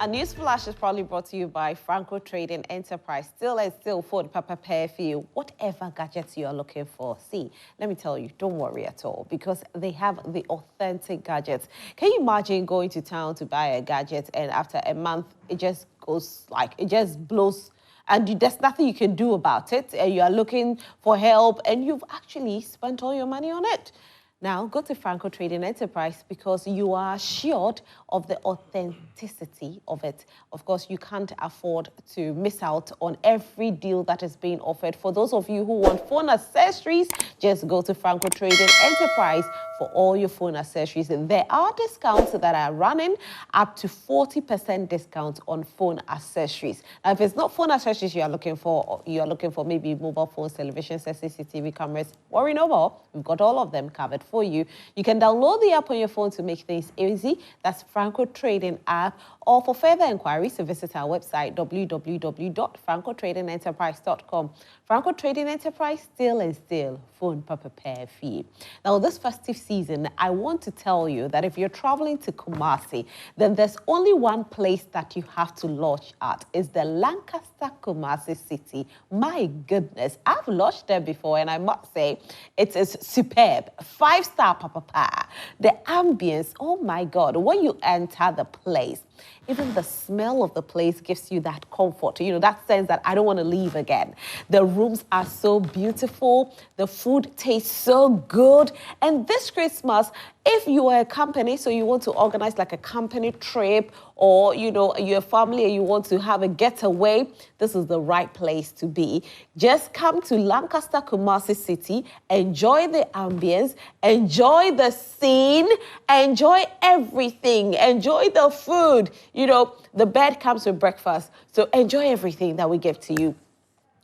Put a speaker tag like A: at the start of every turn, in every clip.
A: A news flash is probably brought to you by Franco Trading Enterprise. Still and still for the prepare for you whatever gadgets you are looking for. See, let me tell you, don't worry at all because they have the authentic gadgets. Can you imagine going to town to buy a gadget and after a month it just goes like it just blows and there's nothing you can do about it and you are looking for help and you've actually spent all your money on it? Now, go to Franco Trading Enterprise because you are assured of the authenticity of it. Of course, you can't afford to miss out on every deal that is being offered. For those of you who want phone accessories, just go to Franco Trading Enterprise for all your phone accessories. There are discounts that are running up to 40% discount on phone accessories. Now, if it's not phone accessories you are looking for maybe mobile phones, television sets, CCTV cameras, worry no more. We've got all of them covered for you. You can download the app on your phone to make things easy. That's Franco Trading app. Or for further inquiries, visit our website, www.francotradingenterprise.com. Franco Trading Enterprise, still and still, phone prepare fee. Now, this festive season, I want to tell you that if you're traveling to Kumasi, then there's only one place that you have to lodge at. It's the Lancaster Kumasi City. My goodness, I've lodged there before, and I must say, it is superb. 5-star papa. The ambience, oh my God, when you enter the place, even the smell of the place gives you that comfort, that sense that I don't want to leave again. The rooms are so beautiful. The food tastes so good. And this Christmas, if you are a company, so you want to organize like a company trip or, you're a family and you want to have a getaway, this is the right place to be. Just come to Lancaster Kumasi City, enjoy the ambience, enjoy the scene, enjoy everything, enjoy the food. The bed comes with breakfast, so enjoy everything that we give to you.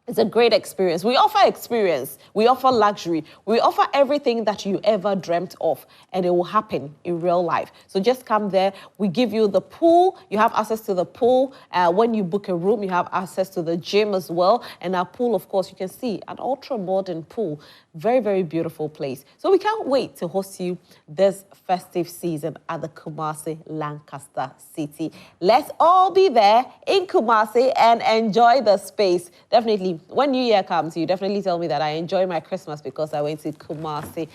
A: It's a great experience. We offer experience. We offer luxury. We offer everything that you ever dreamt of, and it will happen in real life. So just come there. We give you the pool. You have access to the pool. When you book a room, you have access to the gym as well. And our pool, of course, you can see an ultra-modern pool. Very, very beautiful place. So we can't wait to host you this festive season at the Kumasi Lancaster City. Let's all be there in Kumasi and enjoy the space. Definitely, when New Year comes, you definitely tell me that I enjoy my Christmas because I went to Kumasi,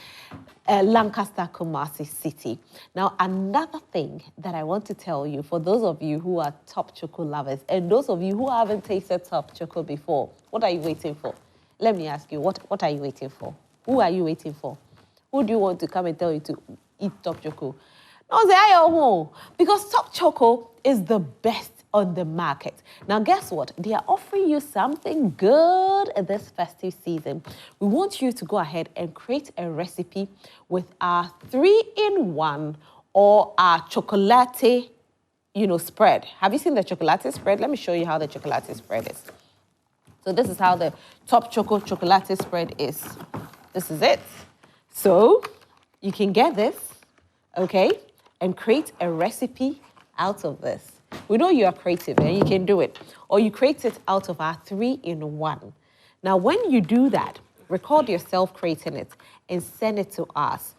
A: Lancaster Kumasi City. Now, another thing that I want to tell you, for those of you who are top Choco lovers and those of you who haven't tasted top Choco before, what are you waiting for? Let me ask you, what are you waiting for? Who are you waiting for? Who do you want to come and tell you to eat top Choco? No, say I home because top Choco is the best on the market. Now, guess what? They are offering you something good this festive season. We want you to go ahead and create a recipe with our 3-in-1 or our chocolate, spread. Have you seen the chocolate spread? Let me show you how the chocolate spread is. So this is how the top chocolate spread is. This is it. So you can get this, okay, and create a recipe out of this. We know you are creative and you can do it. Or you create it out of our 3-in-1. Now, when you do that, record yourself creating it and send it to us.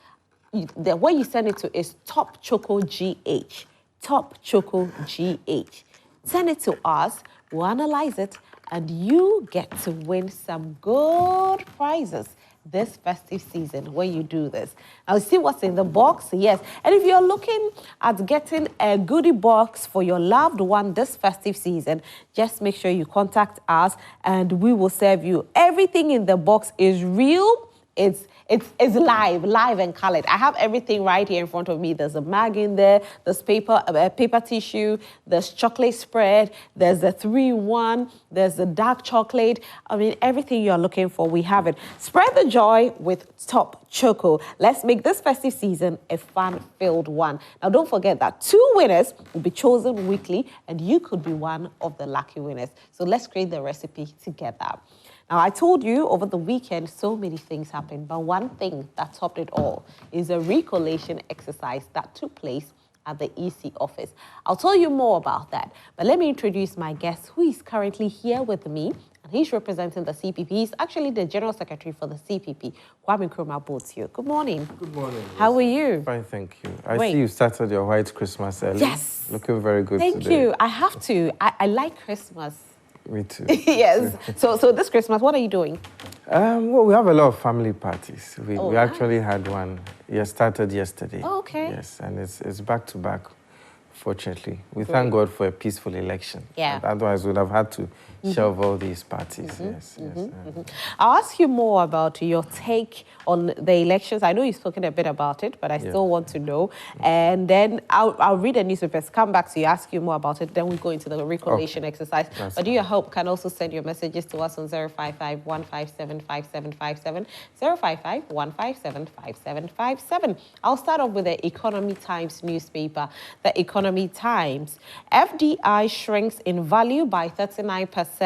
A: The way you send it to is Top Choco GH. Top Choco GH. Send it to us. We'll analyze it. And you get to win some good prizes this festive season when you do this. Now, see what's in the box? Yes. And if you're looking at getting a goodie box for your loved one this festive season, just make sure you contact us and we will serve you. Everything in the box is real. It's live and colored. I have everything right here in front of me. There's a mag in there. There's paper tissue. There's chocolate spread. There's a 3-in-1. There's the dark chocolate. I mean, everything you're looking for, we have it. Spread the joy with Top Choco. Let's make this festive season a fun-filled one. Now, don't forget that 2 winners will be chosen weekly, and you could be one of the lucky winners. So let's create the recipe together. Now, I told you over the weekend, so many things happened, but one thing that topped it all is a recollection exercise that took place at the EC office. I'll tell you more about that, but let me introduce my guest who is currently here with me and he's representing the CPP. He's actually the General Secretary for the CPP, Kwame Nkrumah Boatio. Good morning.
B: Good morning.
A: How are you?
B: Fine, thank you. I see you started your white Christmas early.
A: Yes.
B: Looking very good today.
A: Thank you. I have to. I like Christmas.
B: Me too.
A: Yes. So this Christmas, what are you doing?
B: Well, we have a lot of family parties. We
A: nice.
B: actually had one. Started yesterday.
A: Oh, okay.
B: Yes, and it's back to back. Fortunately, we thank God for a peaceful election.
A: Yeah.
B: Otherwise, we would have had to shelve all these parties. Yes.
A: I'll ask you more about your take on the elections. I know you've spoken a bit about it, but I still want to know. And then I'll read the newspapers, come back to you, ask you more about it. Then we go into the recollection exercise. But you, I hope, can also send your messages to us on 055-157-5757, 055-157-5757. I'll start off with the Economy Times newspaper. The Economy Times. FDI shrinks in value by 39%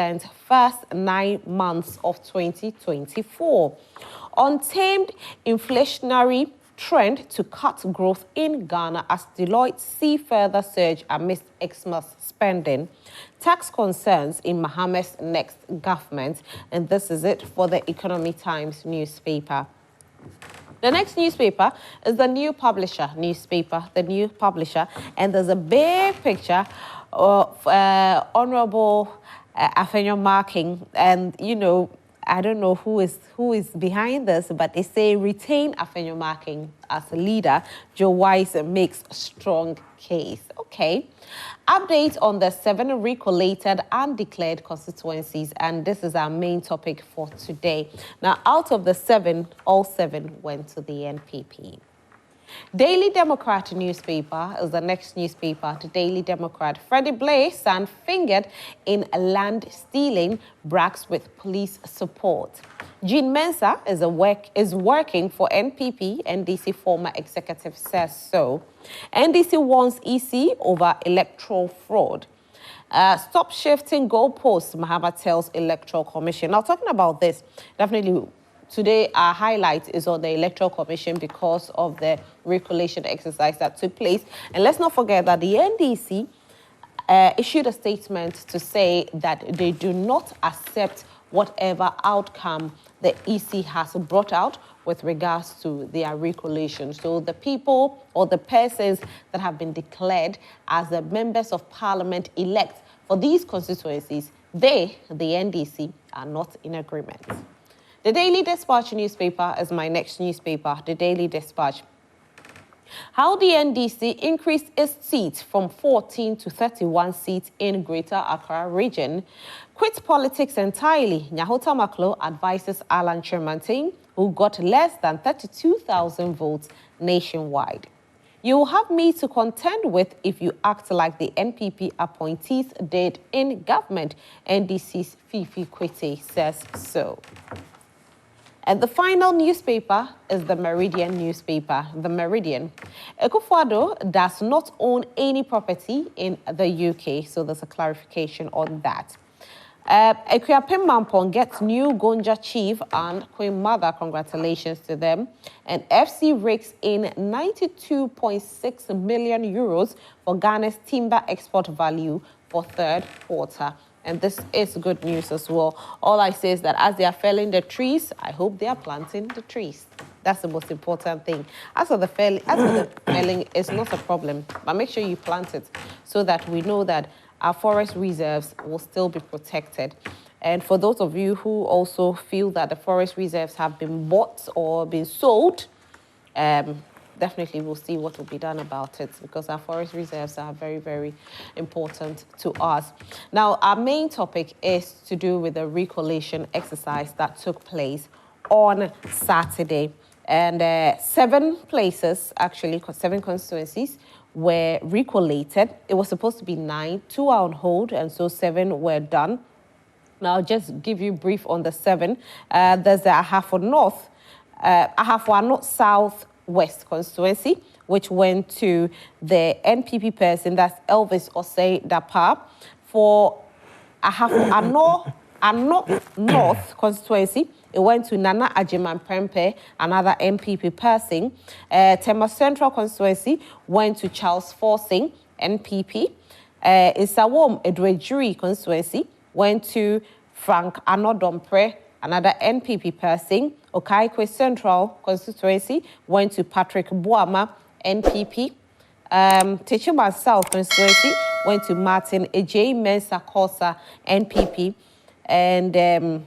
A: first 9 months of 2024. Untamed inflationary trend to cut growth in Ghana as Deloitte see further surge amidst Xmas spending. Tax concerns in Mohammed's next government. And this is it for the Economy Times newspaper. The next newspaper is the New Publisher newspaper, the New Publisher, and there's a big picture of Honorable Afenyo marking, and you know, I don't know who is behind this, but they say retain Afenyo marking as a leader. Joe Wise makes a strong case. Okay. Update on the 7 recollated and declared constituencies, and this is our main topic for today. Now, out of the 7, all 7 went to the NPP. Daily Democrat newspaper is the next newspaper. The Daily Democrat. Freddie Blaise and fingered in land stealing, brags with police support. Jean Mensah is working for NPP. NDC former executive says so. NDC warns EC over electoral fraud. Stop shifting goalposts, Mahama tells Electoral Commission. Now, talking about this, definitely today our highlight is on the Electoral Commission because of the recollection exercise that took place. And let's not forget that the NDC issued a statement to say that they do not accept whatever outcome the EC has brought out with regards to their recollection. So the people or the persons that have been declared as the members of parliament elect for these constituencies, they, the NDC, are not in agreement. The Daily Dispatch newspaper is my next newspaper, the Daily Dispatch. How the NDC increased its seats from 14 to 31 seats in Greater Accra region. Quit politics entirely, Nyahota Maklo advises Alan Chermantin, who got less than 32,000 votes nationwide. You will have me to contend with if you act like the NPP appointees did in government, NDC's Fifi Kwete says so. And the final newspaper is the Meridian newspaper, the Meridian. Akufo-Addo does not own any property in the UK, so there's a clarification on that. Ekuapem Mampong gets new Gonja chief and Queen Mother, congratulations to them. And FC rakes in 92.6 million euros for Ghana's timber export value for third quarter. And this is good news as well. All I say is that as they are felling the trees, I hope they are planting the trees. That's the most important thing. As for the felling, it's not a problem, but make sure you plant it so that we know that our forest reserves will still be protected. And for those of you who also feel that the forest reserves have been bought or been sold, definitely we'll see what will be done about it, because our forest reserves are very, very important to us. Now, our main topic is to do with the recollection exercise that took place on Saturday. And 7 places, actually, 7 constituencies were recollated. It was supposed to be 9, 2 are on hold, and so 7 were done. Now, I'll just give you a brief on the 7. There's the Ahafo North, Ahafo South West constituency, which went to the NPP person, that's Elvis Osei Dapa. For Ahafo North constituency, it went to Nana Ajiman Prempe, another NPP person. Tema Central constituency went to Charles Forsing, NPP. Isawom Edwejuri constituency went to Frank Anodompre, another NPP person. Okaikwe Central constituency went to Patrick Boama, NPP. Techiman South constituency went to Martin Ej Mensah Kosa, NPP. And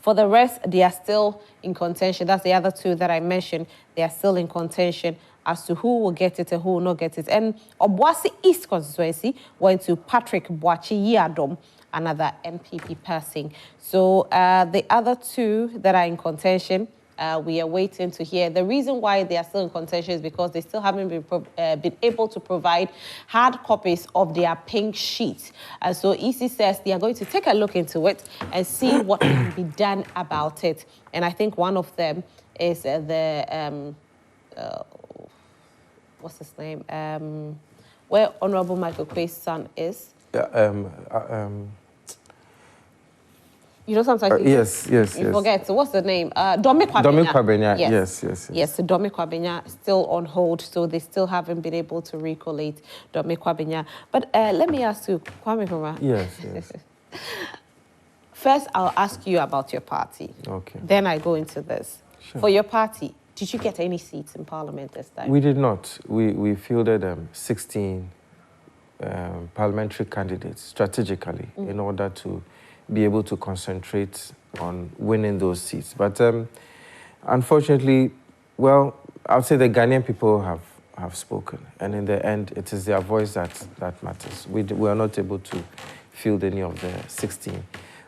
A: for the rest, they are still in contention. That's the other two that I mentioned. They are still in contention as to who will get it and who will not get it. And Obuasi East constituency went to Patrick Boachi Yadom, another NPP person. So the other two that are in contention, we are waiting to hear. The reason why they are still in contention is because they still haven't been able to provide hard copies of their pink sheet. And so EC says they are going to take a look into it and see what can be done about it. And I think one of them is what's his name? Where Honorable Michael Quay's son is. You know sometimes you forget. So what's the name? Dome Kwabenya. Yes, Dome Kwabenya still on hold, so they still haven't been able to recollate Dome Kwabenya. But let me ask you, Kwame Nkrumah.
B: Yes.
A: First, I'll ask you about your party.
B: Okay.
A: Then I go into this.
B: Sure.
A: For your party, did you get any seats in Parliament this time?
B: We did not. We fielded 16 parliamentary candidates strategically in order to be able to concentrate on winning those seats. But unfortunately, well, I would say the Ghanaian people have spoken. And in the end, it is their voice that matters. We are not able to field any of the 16.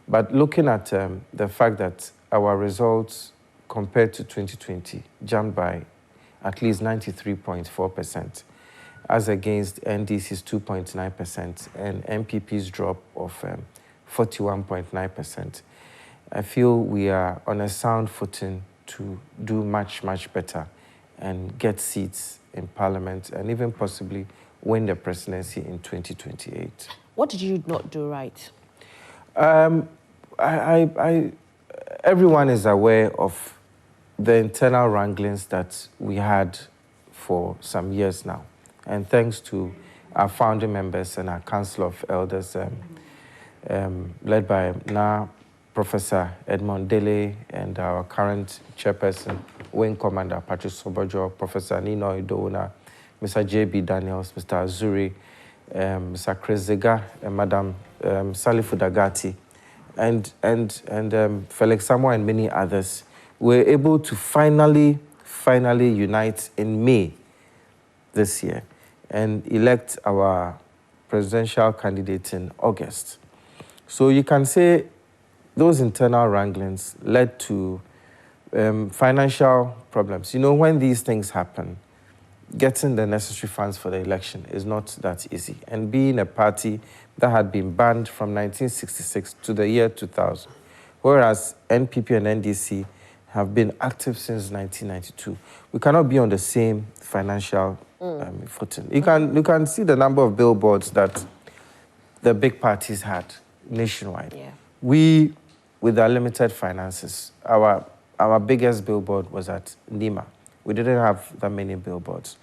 B: But looking at the fact that our results compared to 2020 jumped by at least 93.4%, as against NDC's 2.9% and NPP's drop of 41.9%. I feel we are on a sound footing to do much, much better and get seats in Parliament and even possibly win the presidency in 2028.
A: What did you not do right?
B: Everyone is aware of the internal wranglings that we had for some years now. And thanks to our founding members and our Council of Elders, led by now Professor Edmond Dele and our current chairperson, Wing Commander Patrick Sobojo, Professor Nino Idona, Mr. J.B. Daniels, Mr. Azuri, Mr. Chris Zega, and Madam Salifu Dagati, and Felix Samoa and many others were able to finally unite in May this year and elect our presidential candidate in August. So you can say those internal wranglings led to financial problems. You know, when these things happen, getting the necessary funds for the election is not that easy. And being a party that had been banned from 1966 to the year 2000, whereas NPP and NDC have been active since 1992, we cannot be on the same financial footing. You can see the number of billboards that the big parties had nationwide.
A: Yeah.
B: We, with our limited finances, our biggest billboard was at Nima. We didn't have that many billboards.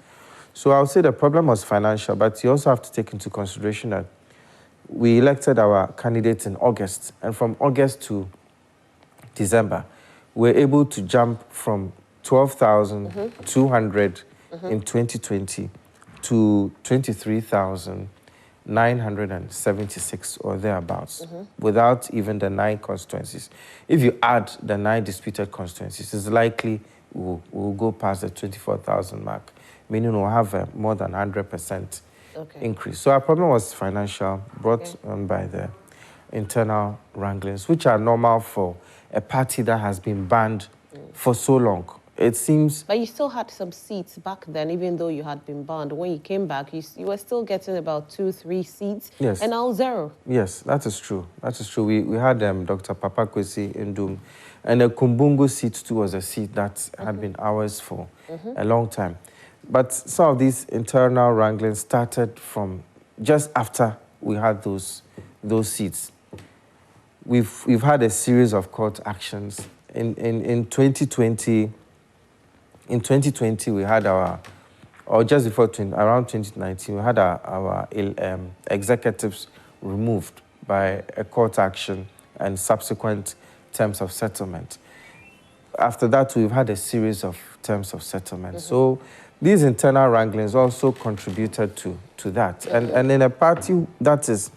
B: So I would say the problem was financial, but you also have to take into consideration that we elected our candidates in August, and from August to December, we were able to jump from 12,200 in 2020 to 23,976 or thereabouts, without even the 9 constituencies. If you add the 9 disputed constituencies, it's likely we'll go past the 24,000 mark, meaning we'll have a more than 100% increase. So our problem was financial, brought on by the internal wranglings, which are normal for a party that has been banned for so long. It seems...
A: But you still had some seats back then, even though you had been banned. When you came back, you were still getting about 2-3 seats.
B: Yes.
A: And now 0.
B: Yes, that is true. That is true. We had Dr. Papa Kwesi Ndum, and the Kumbungu seat too was a seat that had been ours for a long time. But some of these internal wranglings started from just after we had those seats. We've had a series of court actions. In 2020, we had or just before around 2019, we had our executives removed by a court action and subsequent terms of settlement. After that, we've had a series of terms of settlement. So these internal wranglings also contributed to that. And in a party that is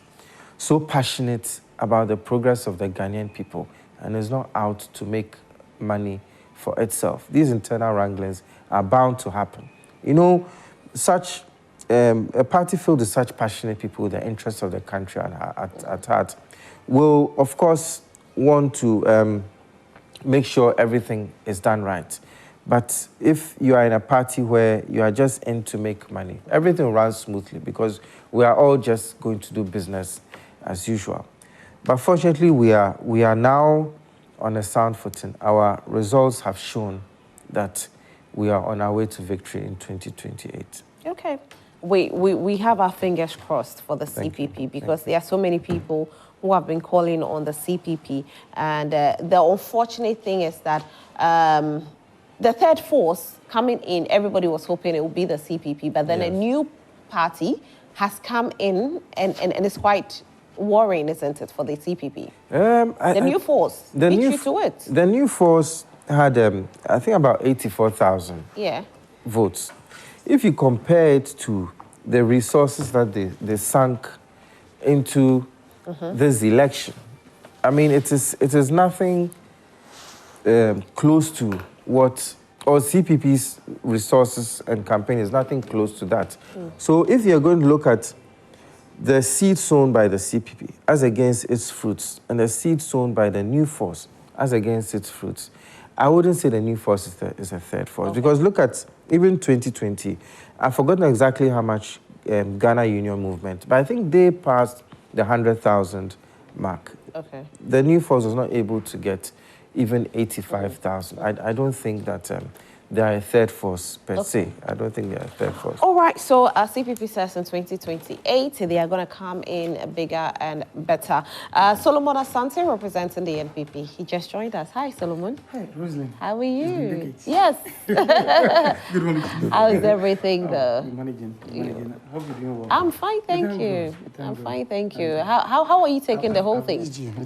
B: so passionate about the progress of the Ghanaian people and is not out to make money for itself, these internal wranglings are bound to happen. You know, such a party filled with such passionate people with the interests of the country at heart will, of course, want to make sure everything is done right. But if you are in a party where you are just in to make money, everything runs smoothly because we are all just going to do business as usual. But fortunately, we are now on a sound footing. Our results have shown that we are on our way to victory in 2028.
A: Okay. We have our fingers crossed for the CPP because there are so many people who have been calling on the CPP. And the unfortunate thing is that the third force coming in, everybody was hoping it would be the CPP, but then a new party has come in and it's quite worrying, isn't it, for the CPP? The new force beat you to it.
B: The new force had, I think, about 84,000 votes. If you compare it to the resources that they sunk into this election, I mean, it is nothing close to what, or CPP's resources and campaign is nothing close to that. So if you're going to look at the seed sown by the CPP as against its fruits and the seed sown by the new force as against its fruits, I wouldn't say the new force is a third force. Because look at even 2020. I've forgotten exactly how much Ghana Union Movement, but I think they passed the 100,000 mark.
A: Okay.
B: The new force was not able to get even 85,000. I don't think that they are a third force per se. I don't think they are a third force.
A: All right, so CPP says in 2028, they are going to come in bigger and better. Solomon Assante, representing the NPP. He just joined us. Hi, Solomon.
C: Hi, Rosalind.
A: How are you? Yes.
C: Good morning.
A: How is everything, though?
C: Managing. I hope you're doing well.
A: I'm fine, thank you. I'm fine, thank you. How are you taking the whole thing?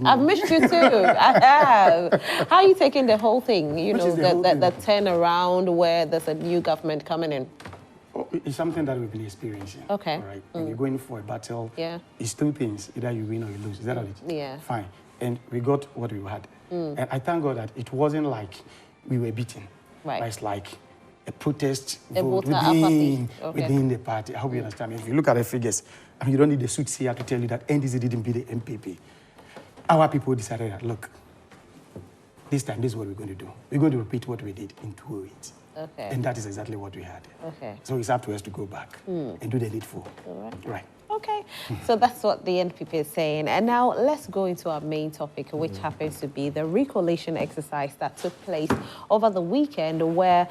A: I've missed you too. I have. How are you taking the whole thing? You know, the turnaround where there's a new government coming in?
C: Oh, it's something that we've been experiencing.
A: Okay.
C: All right. When you're going for a battle, it's two things. Either you win or you lose. Is that all it?
A: Yeah.
C: Fine. And we got what we had. And I thank God that it wasn't like we were beaten.
A: Right.
C: But it's like a protest
A: vote
C: within the party. I hope you understand me. If you look at the figures, I mean, you don't need the suits here to tell you that NDC didn't beat the NPP. Our people decided that, look, this time, this is what we're going to do. We're going to repeat what we did in 2008.
A: Okay.
C: And that is exactly what we had.
A: Okay.
C: So it's up to us to go back and do the needful.
A: All right.
C: Right.
A: Okay, so that's what the NPP is saying. And now let's go into our main topic, which happens to be the Recollection exercise that took place over the weekend, where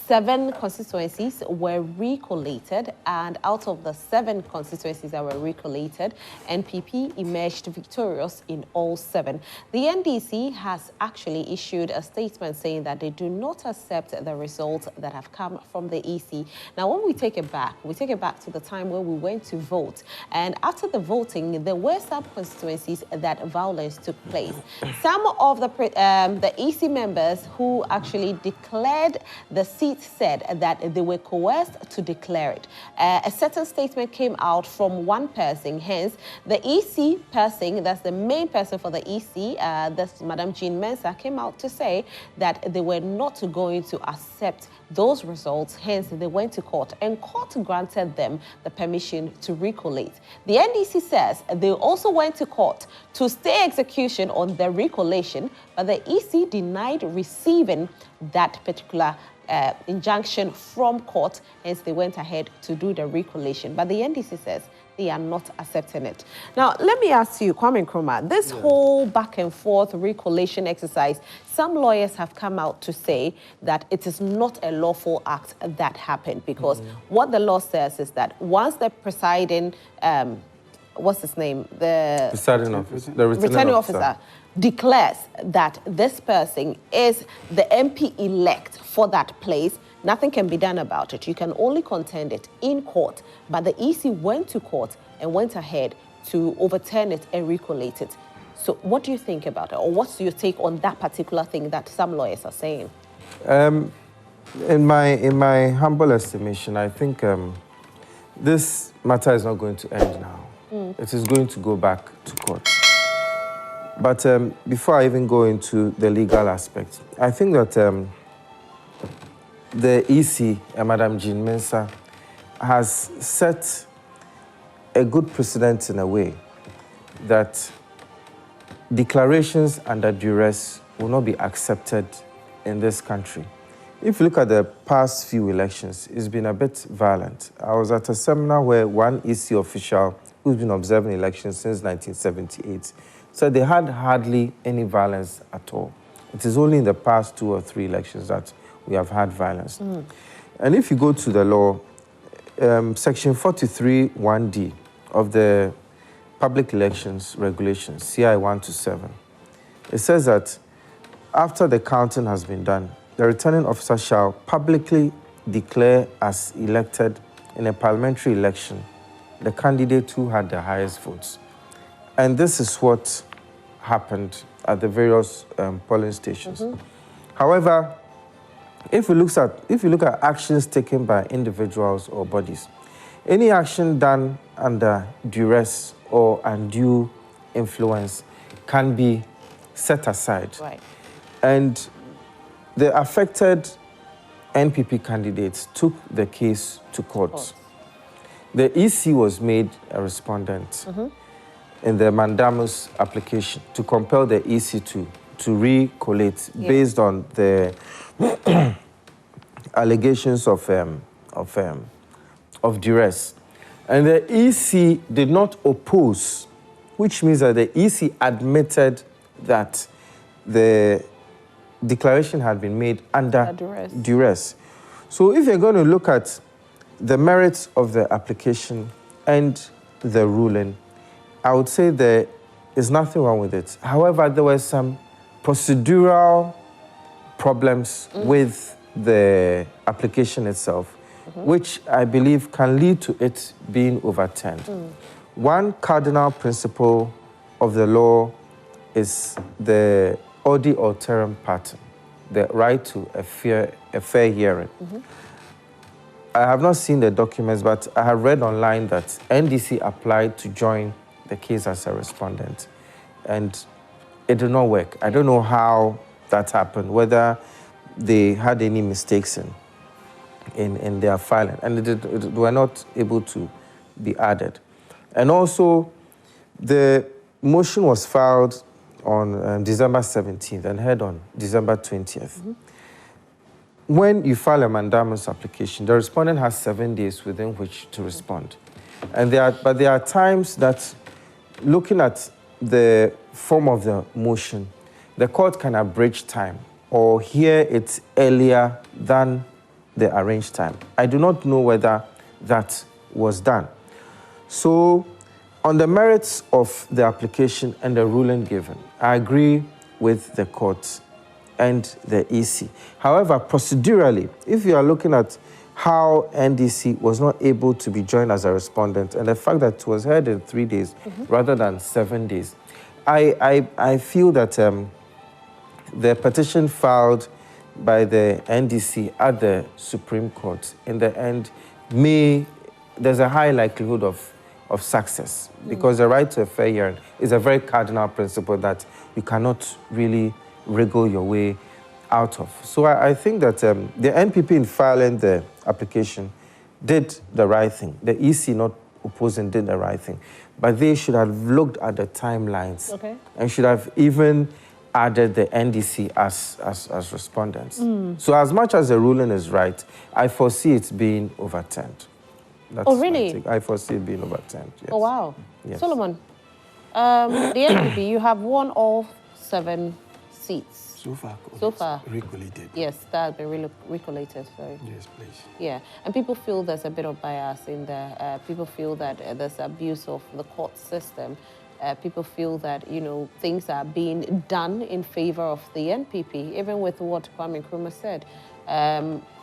A: 7 constituencies were recollated. And out of the 7 constituencies that were recollated, NPP emerged victorious in all 7. The NDC has actually issued a statement saying that they do not accept the results that have come from the EC. Now, when we take it back to the time where we went to vote. And after the voting, there were some constituencies that violence took place. Some of the EC members who actually declared the seat said that they were coerced to declare it. A certain statement came out from one person, hence the EC person, that's the main person for the EC, that's Madam Jean Mensah, came out to say that they were not going to accept those results, hence they went to court, and court granted them the permission to recollate. The NDC says they also went to court to stay execution on the recollation, but the EC denied receiving that particular injunction from court, hence they went ahead to do the recollation. But the NDC says they are not accepting it. Now, let me ask you, Kwame Nkrumah, this whole back and forth recollation exercise, some lawyers have come out to say that it is not a lawful act that happened, because what the law says is that once the presiding, what's his name? The
B: presiding officer,
A: the returning officer declares that this person is the MP-elect for that place, nothing can be done about it. You can only contend it in court. But the EC went to court and went ahead to overturn it and recollate it. So what do you think about it? Or what's your take on that particular thing that some lawyers are saying?
B: In my humble estimation, I think this matter is not going to end now. It is going to go back to court. But before I even go into the legal aspect, I think that the EC, Madam Jean Mensah, has set a good precedent in a way that declarations under duress will not be accepted in this country. If you look at the past few elections, it's been a bit violent. I was at a seminar where one EC official who's been observing elections since 1978 said they had hardly any violence at all. It is only in the past 2 or 3 elections that we have had violence. And if you go to the law, Section 43(1)(d) of the Public Elections Regulations, CI 127, it says that after the counting has been done, the returning officer shall publicly declare as elected in a parliamentary election the candidate who had the highest votes. And this is what happened at the various polling stations. However, if you look at actions taken by individuals or bodies, any action done under duress or undue influence can be set aside.
A: Right.
B: And the affected NPP candidates took the case to court. The EC was made a respondent in the mandamus application to compel the EC to recollate based on the allegations of duress. And the EC did not oppose, which means that the EC admitted that the declaration had been made under duress. So if you're going to look at the merits of the application and the ruling, I would say there is nothing wrong with it. However, there were some procedural problems with the application itself, which I believe can lead to it being overturned. One cardinal principle of the law is the odi alterum partem, the right to a fair hearing. I have not seen the documents, but I have read online that NDC applied to join the case as a respondent, and it did not work. I don't know how that happened, whether they had any mistakes in their filing, and they were not able to be added. And also, the motion was filed on December 17th and heard on December 20th. When you file a mandamus application, the respondent has 7 days within which to respond. And but there are times that, looking at the form of the motion, the court can abridge time or hear it earlier than the arranged time. I do not know whether that was done. So, on the merits of the application and the ruling given, I agree with the court and the EC. However, procedurally, if you are looking at how NDC was not able to be joined as a respondent and the fact that it was heard in 3 days rather than 7 days, I feel that the petition filed by the NDC at the Supreme Court, in the end, there's a high likelihood of success, because the right to a fair hearing is a very cardinal principle that you cannot really wriggle your way out of. So I think that the NPP, in filing the application, did the right thing. The EC, not opposing, did the right thing. But they should have looked at the timelines and should have even added the NDC as respondents. So as much as the ruling is right, I foresee it being overturned. That's
A: really?
B: I foresee it being overturned, yes.
A: Oh, wow.
B: Yes.
A: Solomon, the NPP, you have won all 7 seats.
C: So far. Recollated.
A: Yes, that has been recollated, sorry.
C: Yes, please.
A: Yeah, and people feel there's a bit of bias in there. People feel that there's abuse of the court system. People feel that, you know, things are being done in favor of the NPP, even with what Kwame Nkrumah said.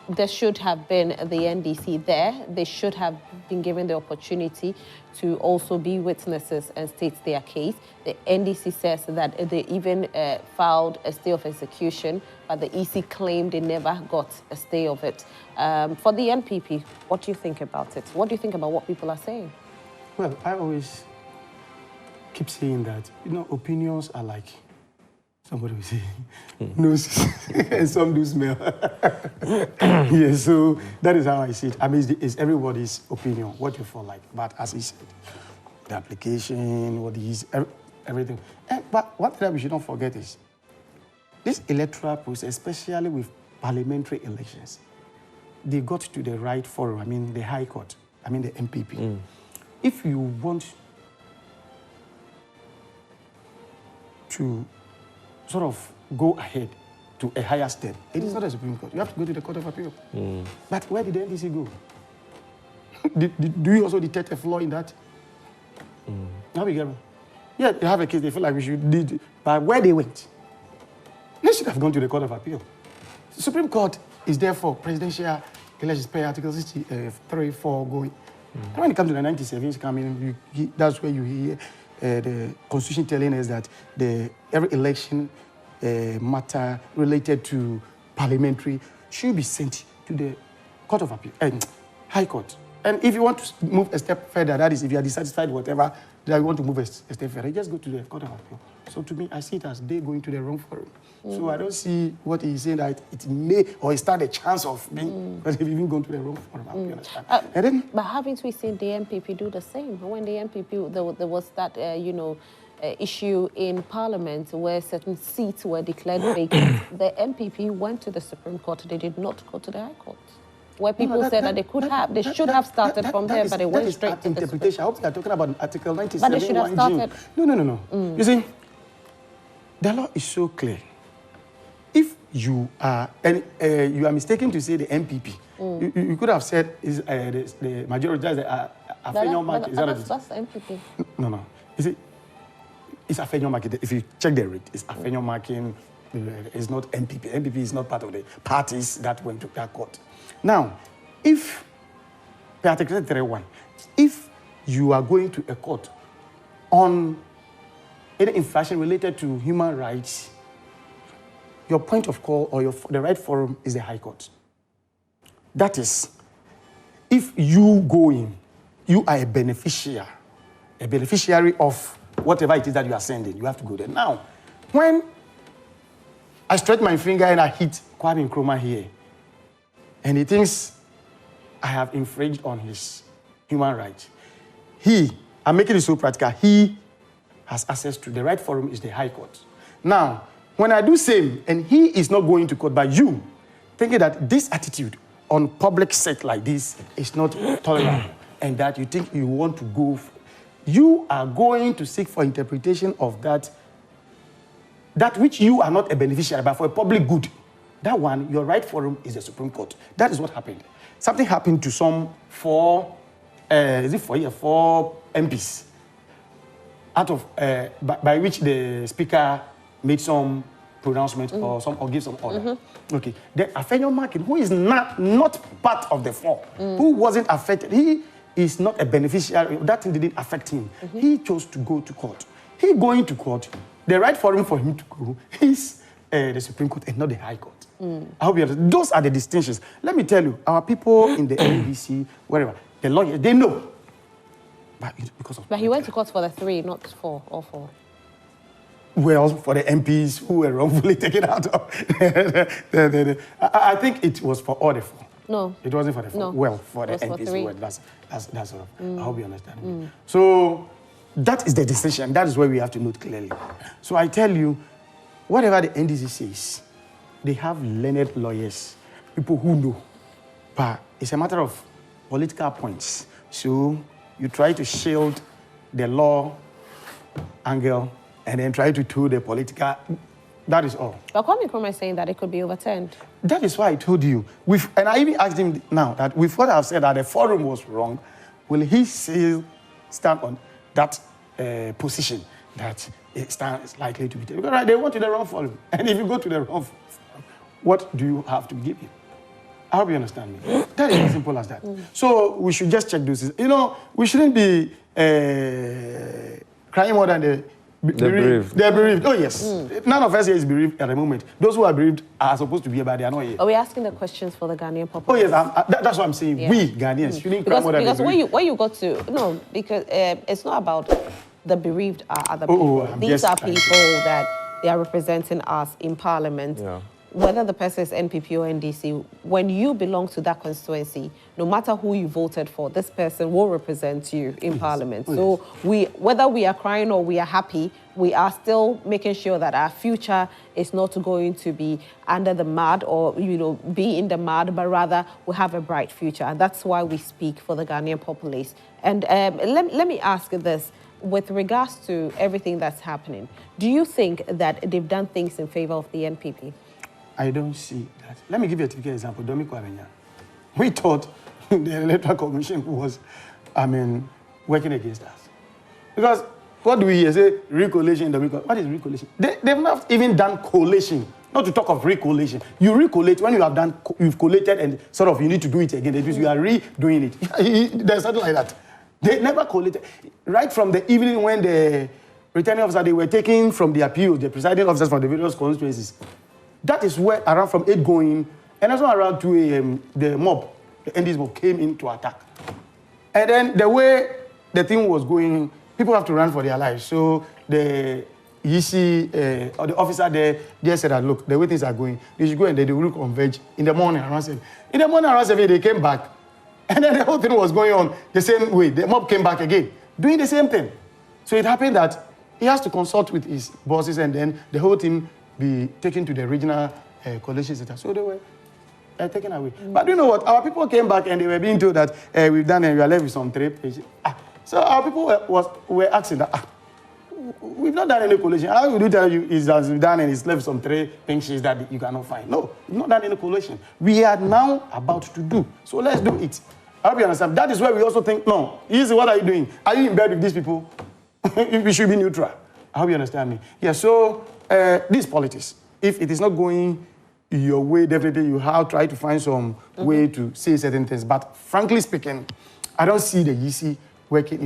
A: there should have been the NDC there. They should have been given the opportunity to also be witnesses and state their case. The NDC says that they even filed a stay of execution, but the EC claimed they never got a stay of it. For the NPP, what do you think about it? What do you think about what people are saying?
C: Well, I always keep saying that, opinions are like, somebody will say, noses, and some do smell. Yeah, so that is how I see it. I mean, it's everybody's opinion, what you feel like. But as he said, the application, what is, everything. But one thing that we should not forget is, this electoral process, especially with parliamentary elections, they got to the right forum, I mean, the High Court, I mean, the NPP. If you want to sort of go ahead to a higher step, it is not a Supreme Court. You have to go to the Court of Appeal. But where did the NDC go? Do you also detect a flaw in that? How we get it? Yeah, they have a case, they feel like we should do, but where they went, they should have gone to the Court of Appeal. The Supreme Court is there for presidential elections per Article 63, 4 going. And when it comes to the 97s coming, that's where you hear the Constitution telling us that every election matter related to parliamentary should be sent to the Court of Appeal, High Court. And if you want to move a step further, that is, if you are dissatisfied with whatever, that you want to move a step further, just go to the Court of Appeal. So to me, I see it as they going to the wrong forum. So I don't see what he's saying that it may or it stand a chance of being, but if you even gone to the wrong forum, I understand. And then,
A: but haven't we seen the NPP do the same? When the NPP, there was that, issue in Parliament where certain seats were declared vacant. The NPP went to the Supreme Court. They did not go to the High Court. Where people said that they should have started from there, but they went straight to the
C: interpretation. I hope you are talking about Article 97.
A: But they should have started.
C: No. You see, the law is so clear. If you are, and you are mistaken to say the NPP, you could have said the majority is the Afenyo market.
A: That's the NPP.
C: No. You see, it's Afenyo market. If you check the rate, it's Afenyo market. It's not NPP. NPP is not part of the parties that went to that court. Now, if, per Article 31, if you are going to a court on any infraction related to human rights, your point of call or the right forum is the High Court. That is, if you go in, you are a beneficiary of whatever it is that you are sending. You have to go there. Now, when I stretch my finger and I hit Kwame Nkrumah here, and he thinks I have infringed on his human rights, I'm making it so practical, he has access to the right forum is the High Court. Now, when I do same, and he is not going to court, but you, thinking that this attitude on public set like this is not tolerable, and that you think you want to go, you are going to seek for interpretation of that which you are not a beneficiary, but for a public good. That one, your right forum is the Supreme Court. That is what happened. Something happened to some four MPs, out of by which the speaker made some pronouncement or gave some order. Okay. The Afenyo market, who is not part of the four, who wasn't affected, he is not a beneficiary. That thing didn't affect him. He chose to go to court. He going to court, the right forum for him to go is the Supreme Court and not the High Court. I hope you understand. Those are the distinctions. Let me tell you, our people in the NDC, wherever, the lawyers, they know. But
A: he went to court for the 3, not 4 or 4.
C: Well, for the MPs who were wrongfully taken out of I think it was for all the 4.
A: No.
C: It wasn't for the 4.
A: No.
C: Well, for the MPs
A: for 3.
C: who were, that's sort of, I hope you understand. So that is the distinction. That is where we have to note clearly. So I tell you, whatever the NDC says, they have learned lawyers, people who know. But it's a matter of political points. So you try to shield the law angle and then try to do the political. That is all.
A: But Kwame Nkrumah is saying that it could be overturned.
C: That is why I told you. And I even asked him now that with what I've said that the forum was wrong, will he still stand on that position that it stands likely to be taken? Because they went to the wrong forum. And if you go to the wrong forum, what do you have to give him? I hope you understand me. That is as simple as that. So we should just check those. You know, we shouldn't be crying more than the bereaved. They're bereaved. Oh, yes. None of us here is bereaved at the moment. Those who are bereaved are supposed to be here, but they are not here.
A: Are we asking the questions for the Ghanaian population?
C: Oh, yes. That's what I'm saying. Yeah. We, Ghanaians, shouldn't cry more than the bereaved.
A: Because when you got to... No, because it's not about the bereaved are other people. These are people that they are representing us in Parliament. Yeah. Whether the person is NPP or NDC, when you belong to that constituency, no matter who you voted for, this person will represent you in Parliament. So whether we are crying or we are happy, we are still making sure that our future is not going to be under the mud or, you know, be in the mud, but rather we have a bright future. And that's why we speak for the Ghanaian populace. And let me ask this. With regards to everything that's happening, do you think that they've done things in favor of the NPP?
C: I don't see that. Let me give you a typical example. Domiko Arenya. We thought the Electoral Commission was, working against us. Because what do we hear? Say, re-collation, Domiko. What is re-collation? They've not even done collation. Not to talk of re-collation. You re-collate when you have done, you've collated and sort of you need to do it again. That means you are redoing it. There's something like that. They never collated. Right from the evening when the returning officer, they were taking from the appeal, the presiding officers from the various constituencies. That is where around from 8 going, and also around 2 a.m., the mob, the NDC mob came in to attack. And then the way the thing was going, people have to run for their lives. So the EC, or the officer there, just said that, look, the way things are going, they should go and they will converge in the morning around 7. In the morning around 7, they came back. And then the whole thing was going on the same way. The mob came back again, doing the same thing. So it happened that he has to consult with his bosses and then the whole team be taken to the regional collation center. So they were taken away. But you know what? Our people came back and they were being told that we've done and we are left with some trip. So our people were asking that, we've not done any collation. How would you tell you it's done and it's left some 3 pink sheets that you cannot find? No, we've not done any collation. We are now about to do. So let's do it. I hope you understand. That is where we also think, no, easy, what are you doing? Are you in bed with these people? We should be neutral. I hope you understand me. Yeah, so this politics, if it is not going your way, definitely you have tried to find some way to say certain things. But frankly speaking, I don't see the EC working.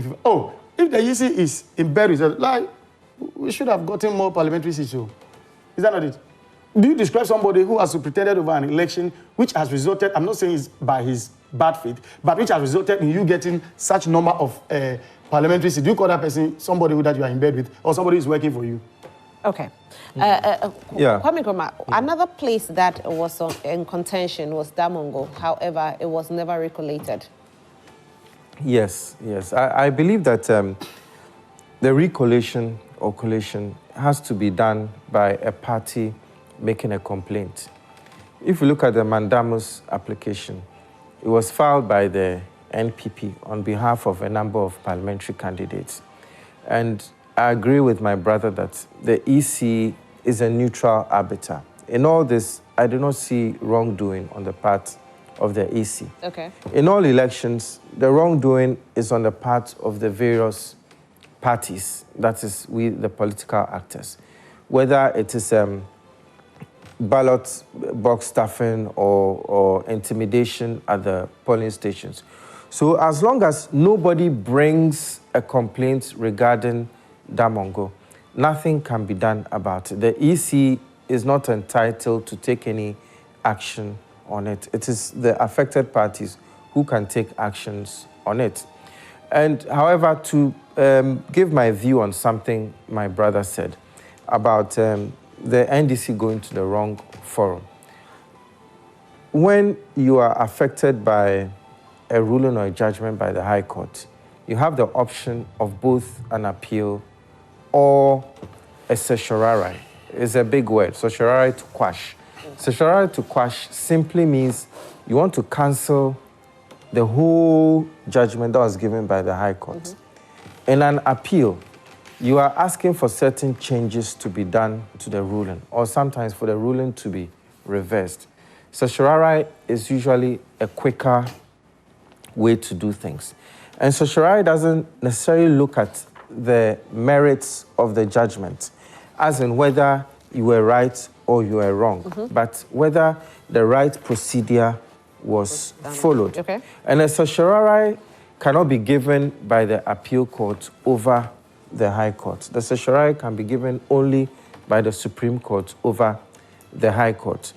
C: If the EC is in bed with us, like, we should have gotten more parliamentary seats. So, is that not it? Do you describe somebody who has pretended over an election which has resulted, I'm not saying it's by his bad faith, but which has resulted in you getting such number of parliamentary seats? Do you call that person somebody who that you are in bed with or somebody who is working for you?
A: Okay. Kwame Nkrumah, another place that was in contention was Damongo. However, it was never recollated.
B: Yes. I believe that the recollation or collation has to be done by a party making a complaint. If you look at the mandamus application, it was filed by the NPP on behalf of a number of parliamentary candidates. And I agree with my brother that the EC is a neutral arbiter. In all this, I do not see wrongdoing on the part of the EC.
A: Okay.
B: In all elections, the wrongdoing is on the part of the various parties, that is, we, the political actors. Whether it is ballot box stuffing or intimidation at the polling stations. So as long as nobody brings a complaint regarding Damongo, nothing can be done about it. The EC is not entitled to take any action on it. It is the affected parties who can take actions on it. And however, to give my view on something my brother said about the NDC going to the wrong forum. When you are affected by a ruling or a judgment by the High Court, you have the option of both an appeal or a certiorari. It's a big word, certiorari to quash. Certiorari to quash simply means you want to cancel the whole judgment that was given by the High Court. In an appeal, you are asking for certain changes to be done to the ruling, or sometimes for the ruling to be reversed. Certiorari is usually a quicker way to do things. And certiorari doesn't necessarily look at the merits of the judgment, as in whether you were right or you were wrong, but whether the right procedure was followed.
A: Okay.
B: And a certiorari cannot be given by the appeal court over the High Court. The certiorari can be given only by the Supreme Court over the High Court.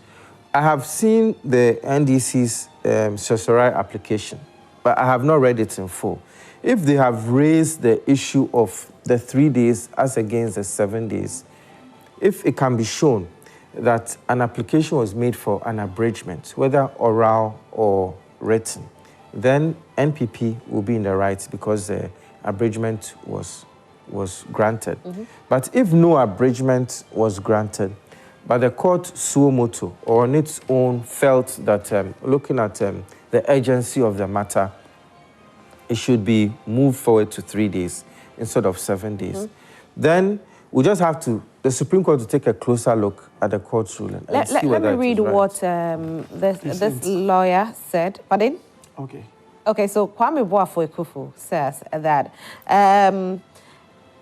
B: I have seen the NDC's certiorari application, but I have not read it in full. If they have raised the issue of the 3 days as against the 7 days, if it can be shown that an application was made for an abridgment, whether oral or written, then NPP will be in the right because the abridgment was granted. But if no abridgment was granted, but the court suo motu or on its own felt that looking at the urgency of the matter, it should be moved forward to 3 days instead of 7 days, then we just have to, the Supreme Court to take a closer look at the court's ruling.
A: Let me read what this lawyer said. Pardon?
C: Okay.
A: Okay, so Kwame Boafo-Ekufu says that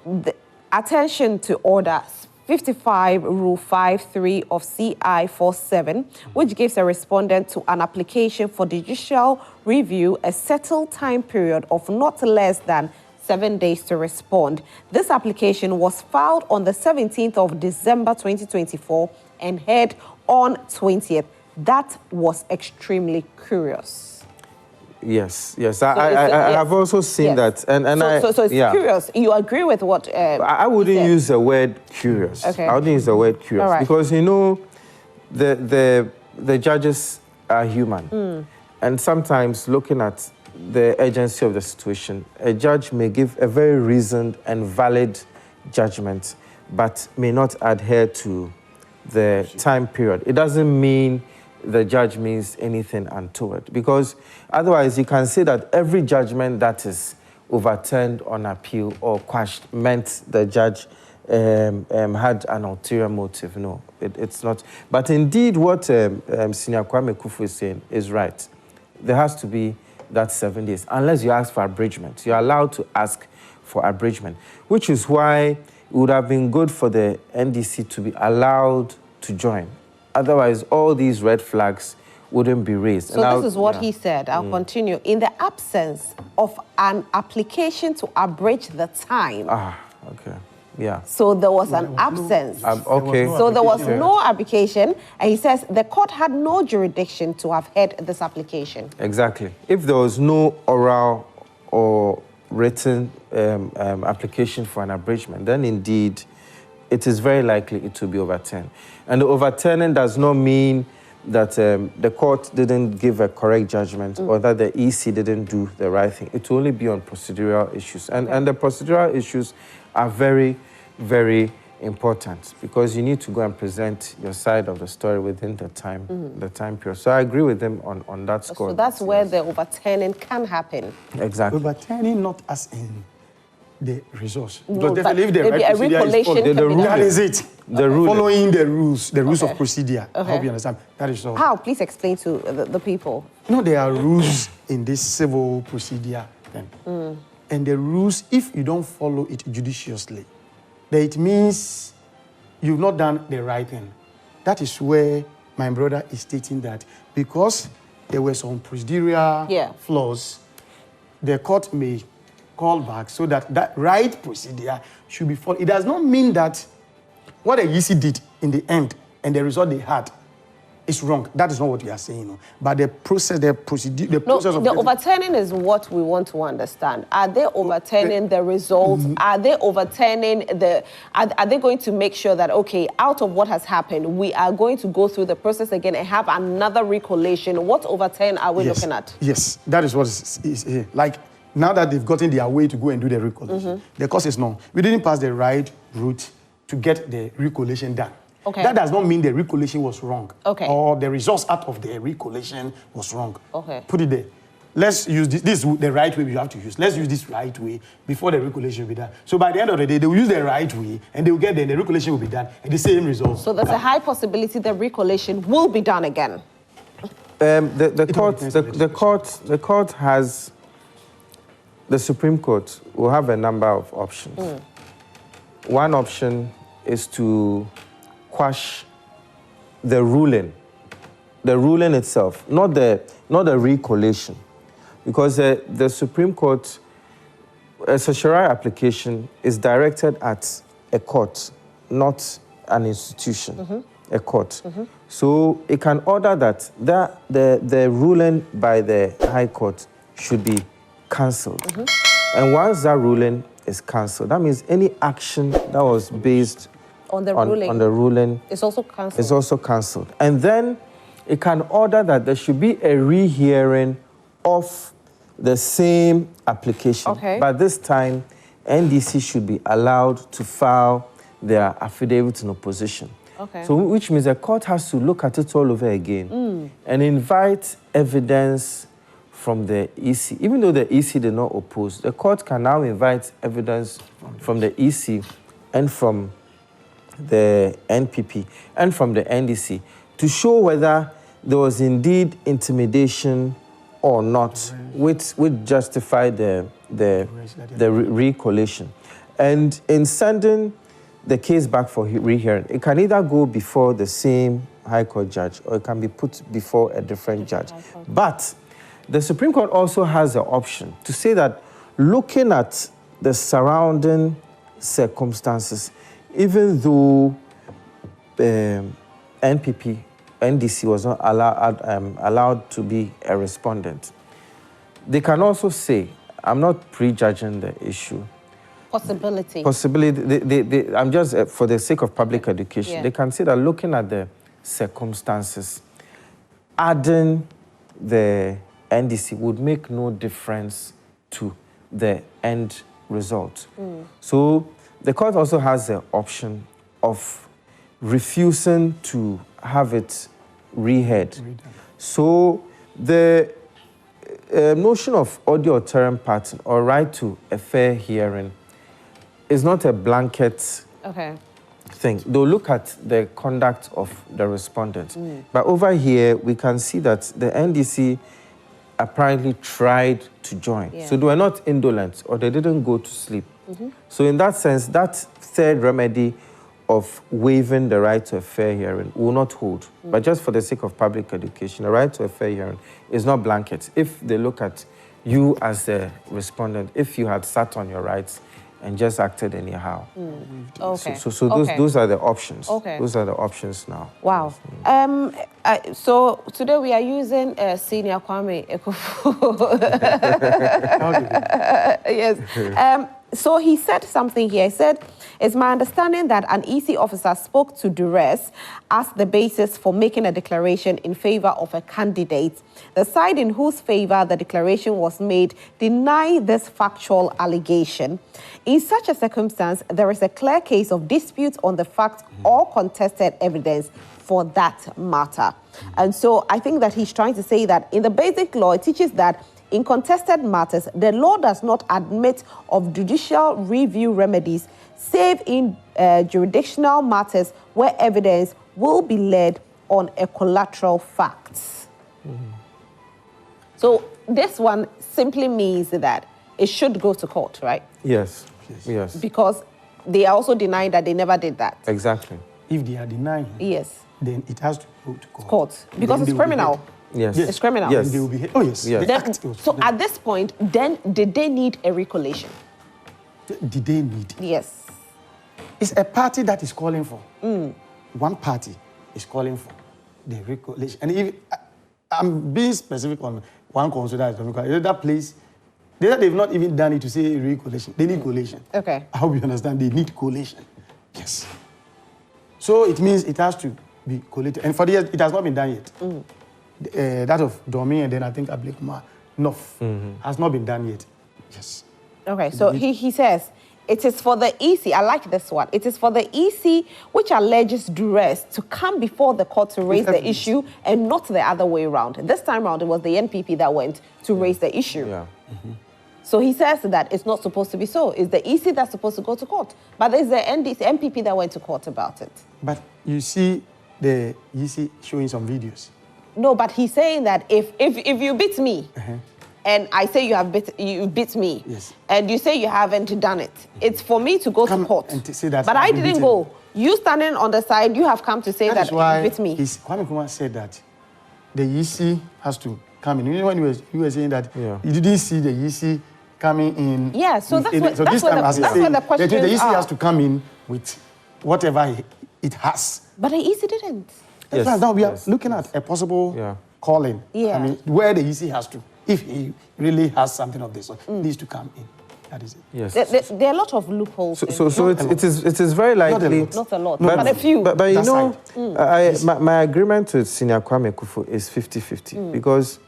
A: the attention to Order 55, Rule 53 of CI 47, which gives a respondent to an application for judicial review a settled time period of not less than 7 days to respond. This application was filed on the 17th of December 2024 and heard on 20th. That was extremely curious.
B: Yes. I have also seen that.
A: So it's curious. You agree with what
B: I wouldn't use the word curious.
A: Okay.
B: I wouldn't use the word curious.
A: Right.
B: Because, you know, the judges are human. And sometimes looking at the urgency of the situation, a judge may give a very reasoned and valid judgment, but may not adhere to the time period. It doesn't mean the judge means anything untoward, because otherwise you can say that every judgment that is overturned on appeal or quashed meant the judge had an ulterior motive. No, it's not. But indeed what Senior Kwame Kufu is saying is right. There has to be that 7 days, unless you ask for abridgment. You're allowed to ask for abridgment, which is why it would have been good for the NDC to be allowed to join. Otherwise, all these red flags wouldn't be raised.
A: So this is what he said. I'll continue. In the absence of an application to abridge the time.
B: Okay. Yeah.
A: So there was an absence.
B: Okay.
A: So there was no application, and he says the court had no jurisdiction to have heard this application.
B: Exactly. If there was no oral or written application for an abridgment, then indeed it is very likely it will be overturned. And the overturning does not mean that the court didn't give a correct judgment or that the EC didn't do the right thing. It will only be on procedural issues. And the procedural issues are very, very important because you need to go and present your side of the story within the time period. So I agree with them on that score.
A: So that's where the overturning can happen.
B: Exactly.
C: Overturning not as in the resource.
A: No,
C: because definitely if the right
A: a
C: procedure is
A: recollection
C: followed, that is it.
B: The ruling.
C: Following the rules of procedure. I hope you understand. That is all.
A: How? Please explain to the people.
C: No, there are rules in this civil procedure. And the rules, if you don't follow it judiciously, then it means you've not done the right thing. That is where my brother is stating that because there were some procedural flaws, the court may call back so that that right procedure should be followed. It does not mean that what the EC did in the end and the result they had is wrong. That is not what we are saying. No. But the process, the procedure, the process of...
A: the overturning is what we want to understand. Are they overturning the results? Are they overturning the... Are they going to make sure that, okay, out of what has happened, we are going to go through the process again and have another recollection? What overturn are we looking at?
C: Yes, that is what is here. Like, now that they've gotten their way to go and do the recollection, the course is known. We didn't pass the right route to get the recollection done.
A: Okay.
C: That does not mean the recollection was wrong.
A: Okay.
C: Or the results out of the recollection was wrong.
A: Okay.
C: Put it there. Let's use this. This is the right way we have to use. Let's use this right way before the recollection will be done. So by the end of the day, they will use the right way and they will get there and the recollection will be done and the same results.
A: So there's a high possibility the recollection will be done again.
B: The court has... The Supreme Court will have a number of options. One option is to quash the ruling the ruling itself, not the re-collation, because the Supreme Court, a certiorari application is directed at a court, not an institution, a court. So it can order that the ruling by the High Court should be cancelled. And once that ruling is cancelled, that means any action that was based on the ruling
A: is also cancelled.
B: Is also cancelled. And then it can order that there should be a rehearing of the same application.
A: Okay.
B: But this time, NDC should be allowed to file their affidavit in opposition.
A: Okay.
B: So which means the court has to look at it all over again and invite evidence from the EC. Even though the EC did not oppose, the court can now invite evidence from the EC and from the NPP and from the NDC to show whether there was indeed intimidation or not, which would justify the recollection. And in sending the case back for rehearing, it can either go before the same High Court judge or it can be put before a different judge. But the Supreme Court also has the option to say that looking at the surrounding circumstances, even though NPP, NDC was not allowed to be a respondent, they can also say, I'm not prejudging the issue.
A: Possibility.
B: I'm just, for the sake of public education, they can say that looking at the circumstances, adding the NDC would make no difference to the end result. So the court also has the option of refusing to have it reheard. So the notion of audio term pattern or right to a fair hearing is not a blanket thing. They'll look at the conduct of the respondent. But over here, we can see that the NDC apparently tried to join. So they were not indolent or they didn't go to sleep. So in that sense, that third remedy of waiving the right to a fair hearing will not hold. But just for the sake of public education, the right to a fair hearing is not blanket. If they look at you as a respondent, if you had sat on your rights and just acted anyhow. So those are the options. Those are the options now.
A: Wow. So today we are using Senior Kwame Ekufu. Yes. So he said something here. He said, it's my understanding that an EC officer spoke to Duress as the basis for making a declaration in favor of a candidate. The side in whose favor the declaration was made deny this factual allegation. In such a circumstance, there is a clear case of dispute on the fact or contested evidence for that matter. And so I think that he's trying to say that in the basic law, it teaches that in contested matters, the law does not admit of judicial review remedies, save in jurisdictional matters where evidence will be led on a collateral facts. So this one simply means that it should go to court, right?
B: Yes.
A: Because they are also denying that they never did that.
B: Exactly.
C: If they are denying, then it has to go to court.
A: Because it's criminal.
B: Yes.
A: It's criminal.
B: Yes.
C: They will be, oh, yes.
A: So at this point, then did they need a recollection?
C: Did they need?
A: Yes.
C: It's a party that is calling for. One party is calling for the recollection. And if I'm being specific on one council that is that place, they've not even done it to say recollection. They need collation.
A: Okay.
C: I hope you understand. They need collation. Yes. So it means it has to be collated. And for the years, it has not been done yet. That of Domi and then I think Ablikuma North has not been done yet. Yes.
A: Okay, so he says, it is for the EC, I like this one, it is for the EC which alleges duress to come before the court to raise the issue and not the other way around. This time around, it was the NPP that went to raise the issue. So he says that it's not supposed to be so. It's the EC that's supposed to go to court. But there's the NDC, NPP that went to court about it.
C: But you see the EC showing some videos.
A: No, but he's saying that if you beat me, and I say you beat me, and you say you haven't done it, it's for me to go to court.
C: And to say that
A: but I didn't go. You standing on the side, you have come to say that you beat me.
C: Kwame Nkrumah said that the EC has to come in. You know when you were saying that you didn't see the EC coming in.
A: Yeah, so that's what,
C: so this time, as
A: that's what the question
C: the EC has to come in with whatever it has.
A: But the EC didn't.
C: That's right. Now we are looking at a possible calling.
A: Yeah.
C: I mean, where the EC has to, if he really has something of this, so he needs to come in. That is it.
A: Yes. There are a lot of loopholes.
B: So it is very likely.
A: Not a lot, but a few.
B: But you know, my agreement with Senior Kwame Kufu is 50-50 because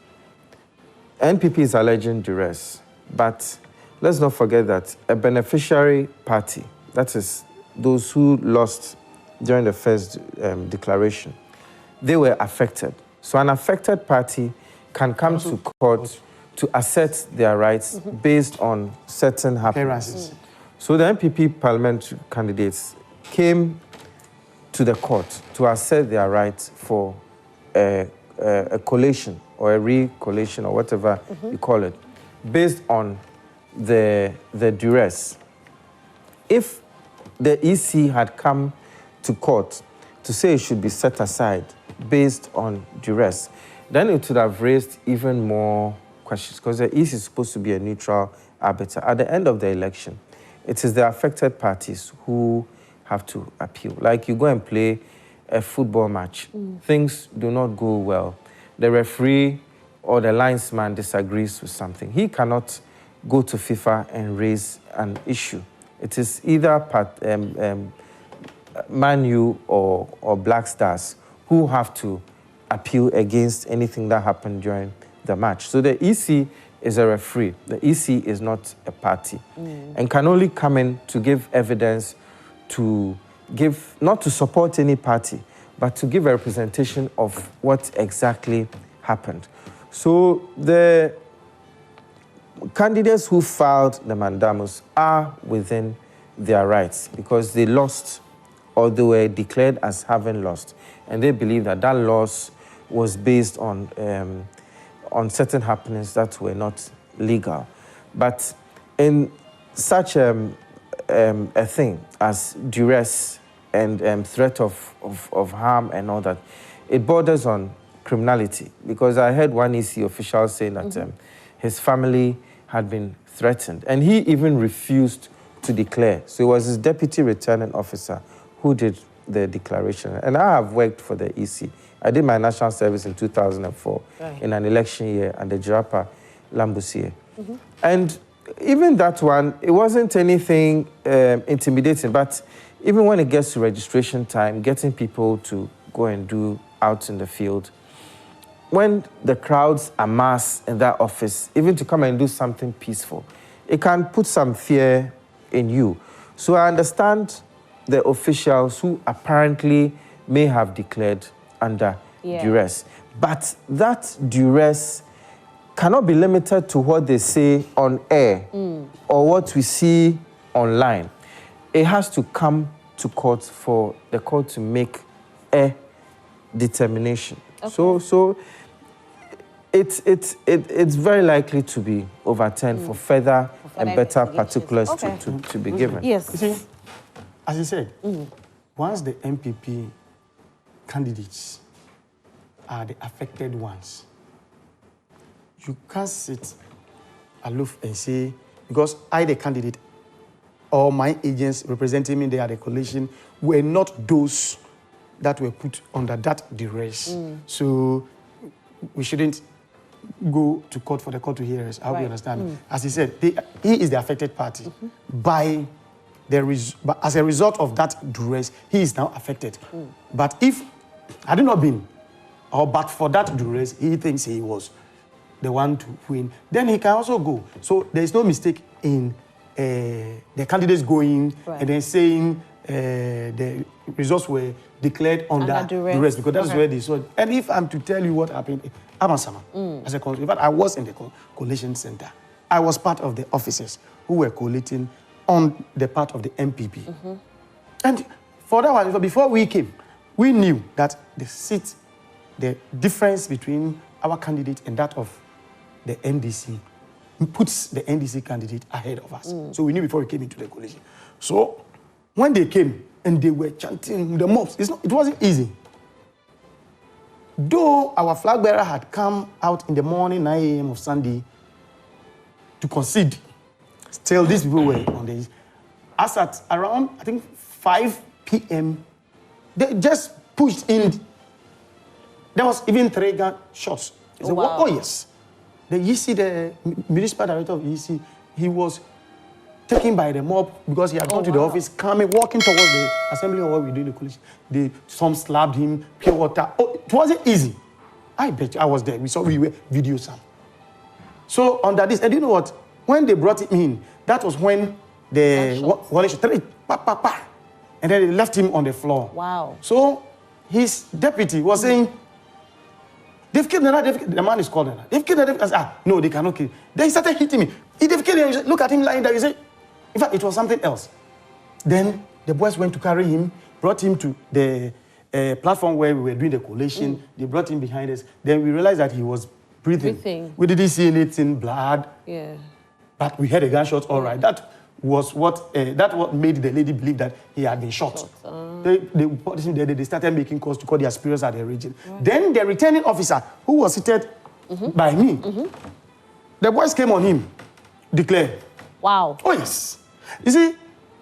B: NPP is alleging duress, but let's not forget that a beneficiary party, that is those who lost during the first declaration, they were affected. So an affected party can come to court to assert their rights based on certain happenings. So the NPP parliamentary candidates came to the court to assert their rights for a collation or a re-collation or whatever you call it, based on the duress. If the EC had come to court to say it should be set aside based on duress, then it would have raised even more questions because the EC is supposed to be a neutral arbiter. At the end of the election, it is the affected parties who have to appeal. Like you go and play a football match, things do not go well. The referee or the linesman disagrees with something. He cannot go to FIFA and raise an issue. It is either Man U or Black Stars who have to appeal against anything that happened during the match. So the EC is a referee. The EC is not a party and can only come in to give evidence, to give, not to support any party, but to give a representation of what exactly happened. So the candidates who filed the mandamus are within their rights because they lost or they were declared as having lost. And they believe that that loss was based on certain happenings that were not legal. But in such a thing as duress and threat of harm and all that, it borders on criminality. Because I heard one EC official saying that his family had been threatened. And he even refused to declare. So it was his deputy returning officer who did the declaration. And I have worked for the EC. I did my national service in 2004 in an election year at the Jirapa Lambusie. And even that one, it wasn't anything intimidating, but even when it gets to registration time, getting people to go and do out in the field, when the crowds amass in that office, even to come and do something peaceful, it can put some fear in you. So I understand the officials who apparently may have declared under duress. But that duress cannot be limited to what they say on air or what we see online. It has to come to court for the court to make a determination. So it's very likely to be overturned for further and better particulars to be given.
A: Yes.
C: You see, as you said, once the NPP candidates are the affected ones, you can't sit aloof and say, because I, the candidate, or my agents representing me there at the coalition, were not those that were put under that duress. So we shouldn't go to court for the court to hear us. I hope you understand. As he said, he is the affected party. But as a result of that duress, he is now affected. But if had it not been, or but for that duress, he thinks he was the one to win, then he can also go. So there is no mistake in the candidates going and then saying the results were declared under duress, because that's where they saw it. And if I'm to tell you what happened, Amasama, as a in fact, I was in the collation center. I was part of the officers who were collating on the part of the NPP. And for that one, before we came, we knew that the difference between our candidate and that of the NDC puts the NDC candidate ahead of us. So we knew before we came into the coalition. So when they came and they were chanting the mobs, it wasn't easy. though our flag bearer had come out in the morning, 9 a.m. of Sunday, to concede, still these people were on the... As at around, I think, 5 p.m., they just pushed in. There was even 3 gun shots.
A: Oh, wow.
C: Oh, yes. The EC, the municipal director of EC, he was taken by the mob because he had gone to the office, walking towards the assembly hall where we do the collation. Some slapped him, pure water. Oh, it wasn't easy. I bet you, I was there. We were video some. So under this, and you know what? When they brought him in, that was when the one and then they left him on the floor.
A: Wow.
C: So his deputy was saying, they've killed the man is called Nana. They've killed the deputy. No, they cannot kill him. Then he started hitting me. They've killed him. He said, look at him lying there. He said, in fact, it was something else. Then the boys went to carry him, brought him to the platform where we were doing the collation. They brought him behind us. Then we realized that he was breathing. We didn't see anything, blood. Yeah. But we heard a gunshot, all right. That was what made the lady believe that he had been shot. They started making calls to call their superiors at the region. Right. Then the returning officer, who was seated by me, the boys came on him, declared.
A: Wow.
C: Oh, yes. You see,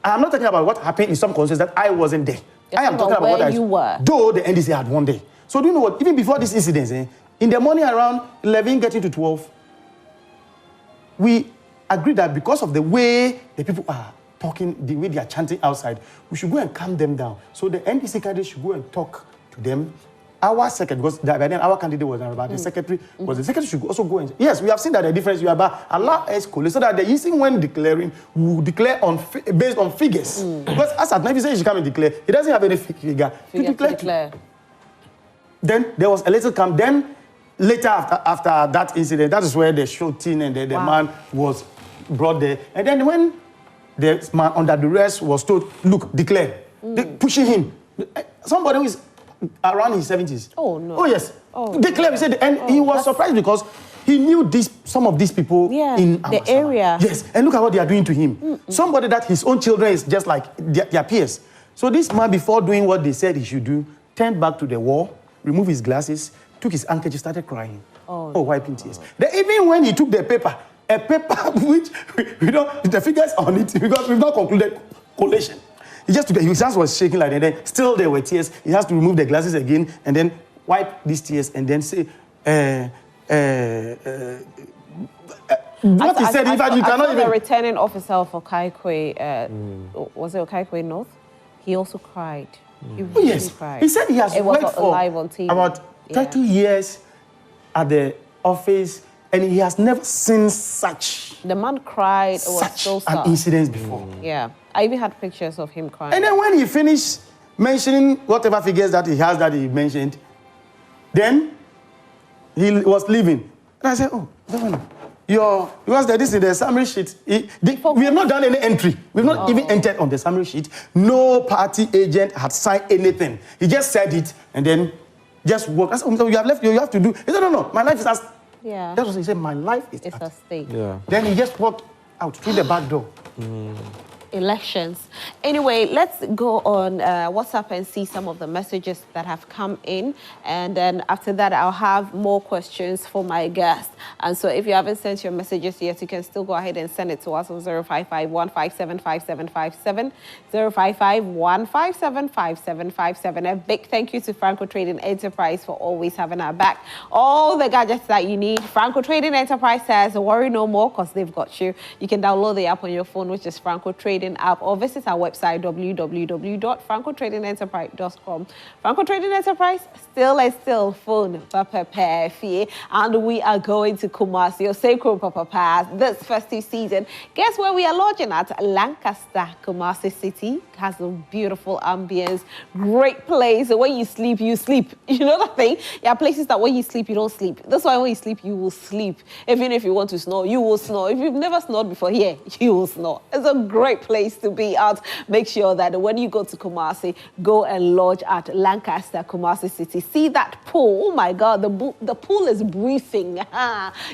C: I'm not talking about what happened in some concerns that I wasn't there. I am talking about what
A: you were.
C: Though the NDC had one day. So do you know what? Even before this incident, in the morning around 11 getting to 12, we agreed that because of the way the people are talking, the way they are chanting outside, we should go and calm them down. So the NDC candidate should go and talk to them. Our secretary, because by then our candidate was not about the secretary, was the secretary should also go and... Yes, we have seen that the difference, you are about allow us collate, so that the EC, when declaring, will declare based on figures. Because as at 90 he come and declare, he doesn't have any figure to declare. Then there was a little camp. Then later after that incident, that is where the shooting and the man was brought there. And then when the man under duress was told, look, declare, they pushing him. Somebody who is around his 70s. Oh, no. Oh, yes. Oh, declare, he said, and he was surprised because he knew some of these people in the area. Yes, and look at what they are doing to him. Somebody that his own children is just like their peers. So this man, before doing what they said he should do, turned back to the wall, removed his glasses, took his handkerchief, started crying. Wiping tears. Then even when he took the paper, a paper which we don't, the figures on it, because we've not concluded collation. He just took it, his hands was shaking like that, and then still there were tears. He has to remove the glasses again and then wipe these tears and then say, what he said, in fact, you cannot even... The
A: returning officer for Okaikwe, was it Okaikwe North? He also cried. He really cried.
C: He said he has worked for about 30 years at the office, and he has never seen such...
A: The man cried. It was so sad.
C: An incident before.
A: Yeah. I even had pictures of him crying.
C: And then when he finished mentioning whatever figures that he has that he mentioned, then he was leaving. And I said, oh, Governor, because this is the summary sheet. We have not done any entry. We've not even entered on the summary sheet. No party agent had signed anything. He just said it and then just walked. I said, you have left, you have to do. He said, no, my life is at stake. Yeah. That's what he said, my life is at
A: stake.
C: Yeah. Then he just walked out through the back door.
A: Elections. Anyway, let's go on WhatsApp and see some of the messages that have come in. And then after that, I'll have more questions for my guest. And so if you haven't sent your messages yet, you can still go ahead and send it to us on 055-157-5757, 055-157-5757. A big thank you to Franco Trading Enterprise for always having our back. All the gadgets that you need. Franco Trading Enterprise says, worry no more because they've got you. You can download the app on your phone, which is Franco Trading app, or visit our website www.francotradingenterprise.com. Franco Trading Enterprise still phone Papa Fee, and we are going to Kumasi, your sacred Papa Pass this festive season. Guess where we are lodging at? Lancaster Kumasi City. It has a beautiful ambience, great place. When you sleep, you sleep. You know that thing? There are places that when you sleep, you don't sleep. That's why when you sleep, you will sleep. Even if you want to snore, you will snore. If you've never snored before here, you will snore. It's a great place place to be at. Make sure that when you go to Kumasi, go and lodge at Lancaster Kumasi City. See that pool? Oh my God, the pool is breathing.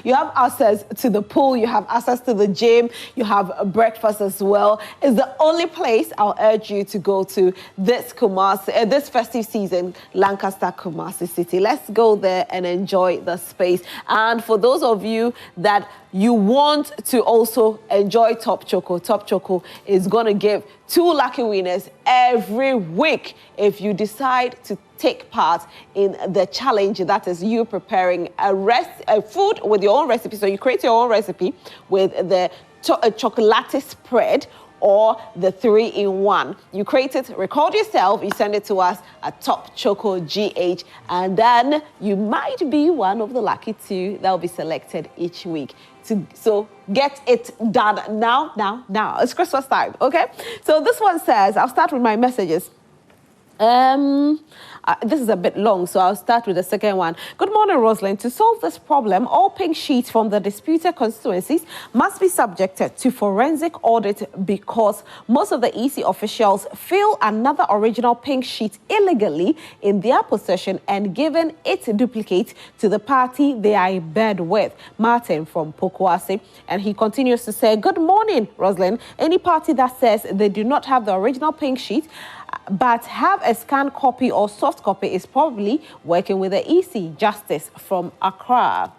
A: You have access to the pool, you have access to the gym, you have breakfast as well. It's the only place I'll urge you to go to this Kumasi, this festive season, Lancaster Kumasi City. Let's go there and enjoy the space. And for those of you that you want to also enjoy Top Choco is going to give 2 lucky winners every week if you decide to take part in the challenge that is you preparing a food with your own recipe. So you create your own recipe with the chocolate spread or the 3-in-1. You create it, record yourself, you send it to us at Top Choco GH, and then you might be one of the lucky 2 that will be selected each week. So get it done now. It's Christmas time, okay? So this one says, I'll start with my messages. This is a bit long, so I'll start with the second one. Good morning, Rosalind. To solve this problem, all pink sheets from the disputed constituencies must be subjected to forensic audit because most of the EC officials feel another original pink sheet illegally in their possession and given its duplicate to the party they are in bed with. Martin from Pokuase. And he continues to say, good morning, Rosalind. Any party that says they do not have the original pink sheet but have a scanned copy or soft copy is probably working with the EC. Justice from Accra.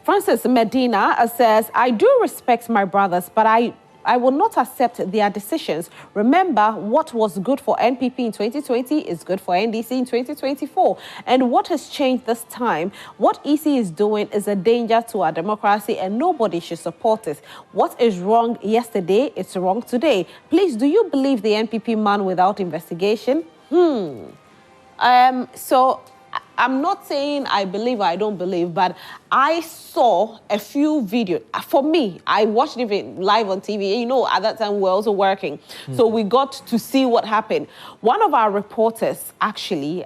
A: Francis Medina says, I do respect my brothers, but I will not accept their decisions. Remember, what was good for NPP in 2020 is good for NDC in 2024. And what has changed this time? What EC is doing is a danger to our democracy and nobody should support it. What is wrong yesterday, it's wrong today. Please, do you believe the NPP man without investigation? So I'm not saying I believe or I don't believe, but I saw a few videos. For me, I watched it live on TV. You know, at that time, we were also working. So we got to see what happened. One of our reporters, actually,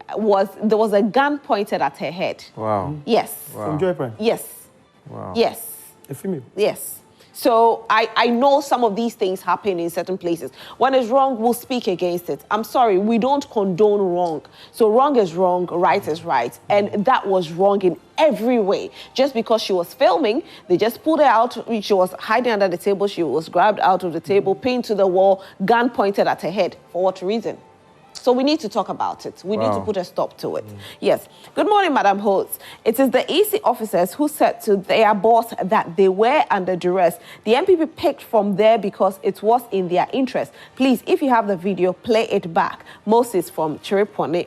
A: there was a gun pointed at her head.
B: Wow.
A: Yes.
C: Wow. From Joy Prime?
A: Yes.
B: Wow.
A: Yes.
C: A female?
A: Yes. So I know some of these things happen in certain places. When it's wrong, we'll speak against it. I'm sorry, we don't condone wrong. So wrong is wrong, right is right. And that was wrong in every way. Just because she was filming, they just pulled her out. She was hiding under the table. She was grabbed out of the table, pinned to the wall, gun pointed at her head. For what reason? So we need to talk about it. We need to put a stop to it. Yes. Good morning, Madam Holtz. It is the EC officers who said to their boss that they were under duress. The NPP picked from there because it was in their interest. Please, if you have the video, play it back. Moses from Chiripone.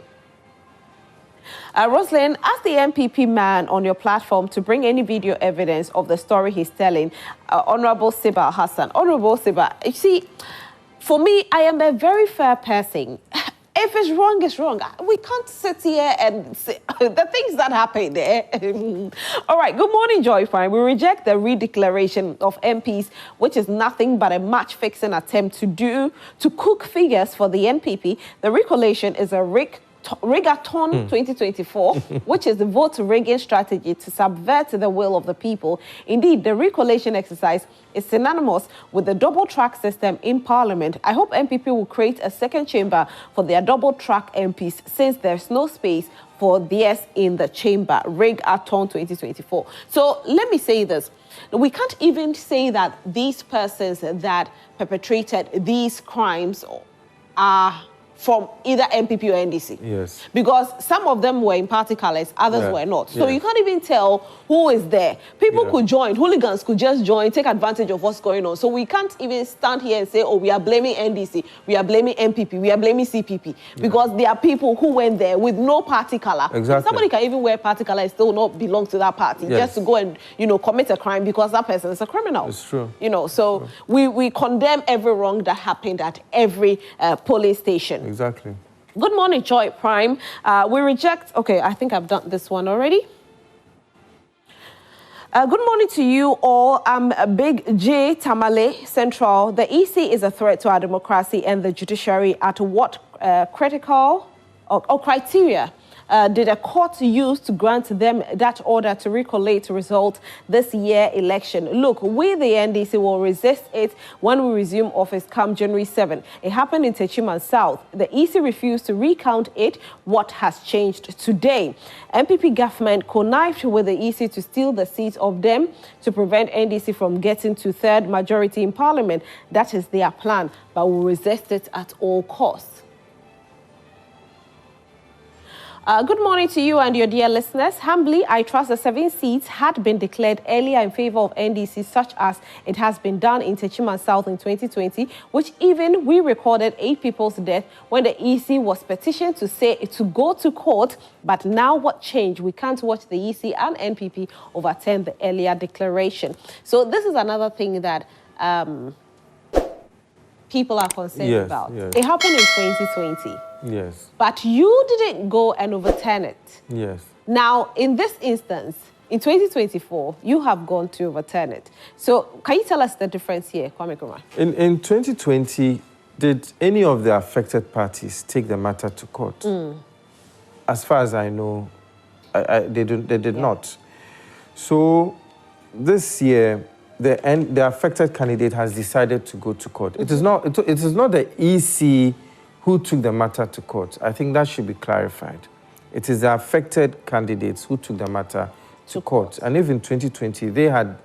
A: Rosalind, ask the NPP man on your platform to bring any video evidence of the story he's telling. Honorable Siba Hassan. Honorable Siba, you see, for me, I am a very fair person. If it's wrong, it's wrong. We can't sit here and say the things that happen there. All right, good morning, Joy Fine. We reject the re-declaration of MPs, which is nothing but a match-fixing attempt to cook figures for the NPP. The Recollection is a Regathon 2024, which is the vote-rigging strategy to subvert the will of the people. Indeed, the Recollection exercise is synonymous with the double-track system in Parliament. I hope NPP will create a second chamber for their double-track MPs since there's no space for theirs in the chamber. Regathon 2024. So let me say this. We can't even say that these persons that perpetrated these crimes are from either NPP or NDC.
B: Yes.
A: Because some of them were in party colors, others were not. So you can't even tell who is there. People could join, hooligans could just join, take advantage of what's going on. So we can't even stand here and say, oh, we are blaming NDC, we are blaming NPP, we are blaming CPP. Because there are people who went there with no party color.
B: Exactly.
A: Somebody can even wear party color and still not belong to that party, just to go and, commit a crime because that person is a criminal.
B: It's true.
A: So we condemn every wrong that happened at every polling station.
B: Exactly.
A: Good morning, Joy Prime. We reject... Okay, I think I've done this one already. Good morning to you all. I'm Big J Tamale Central. The EC is a threat to our democracy and the judiciary. At what critical or criteria did a court use to grant them that order to recollate result this year election? Look, we the NDC will resist it when we resume office come January 7. It happened in Techiman South. The EC refused to recount it. What has changed today? NPP government connived with the EC to steal the seats of them to prevent NDC from getting to third majority in parliament. That is their plan, but we resist it at all costs. Good morning to you and your dear listeners. Humbly, I trust the 7 seats had been declared earlier in favor of NDC, such as it has been done in Techiman South in 2020, which even we recorded 8 people's death when the EC was petitioned to say to go to court. But now what changed? We can't watch the EC and NPP overturn the earlier declaration. So this is another thing that people are concerned about.
B: Yes.
A: It happened in 2020.
B: Yes.
A: But you didn't go and overturn it.
B: Yes.
A: Now, in this instance, in 2024, you have gone to overturn it. So can you tell us the difference here, Kwame Nkrumah?
B: In 2020, did any of the affected parties take the matter to court? As far as I know, they did not. So this year, the affected candidate has decided to go to court. It is not the EC who took the matter to court. I think that should be clarified. It is the affected candidates who took the matter to court. And if in 2020 the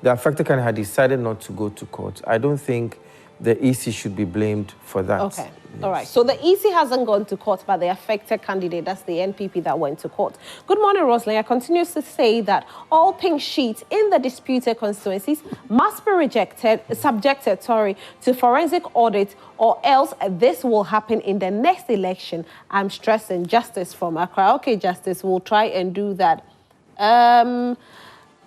B: affected candidate had decided not to go to court, I don't think the EC should be blamed for that.
A: Okay,
B: yes.
A: All right. So the EC hasn't gone to court, but the affected candidate, that's the NPP that went to court. Good morning, Rosalie. I continue to say that all pink sheets in the disputed constituencies must be subjected to forensic audit, or else this will happen in the next election. I'm stressing Justice from Accra. Okay, Justice, we'll try and do that.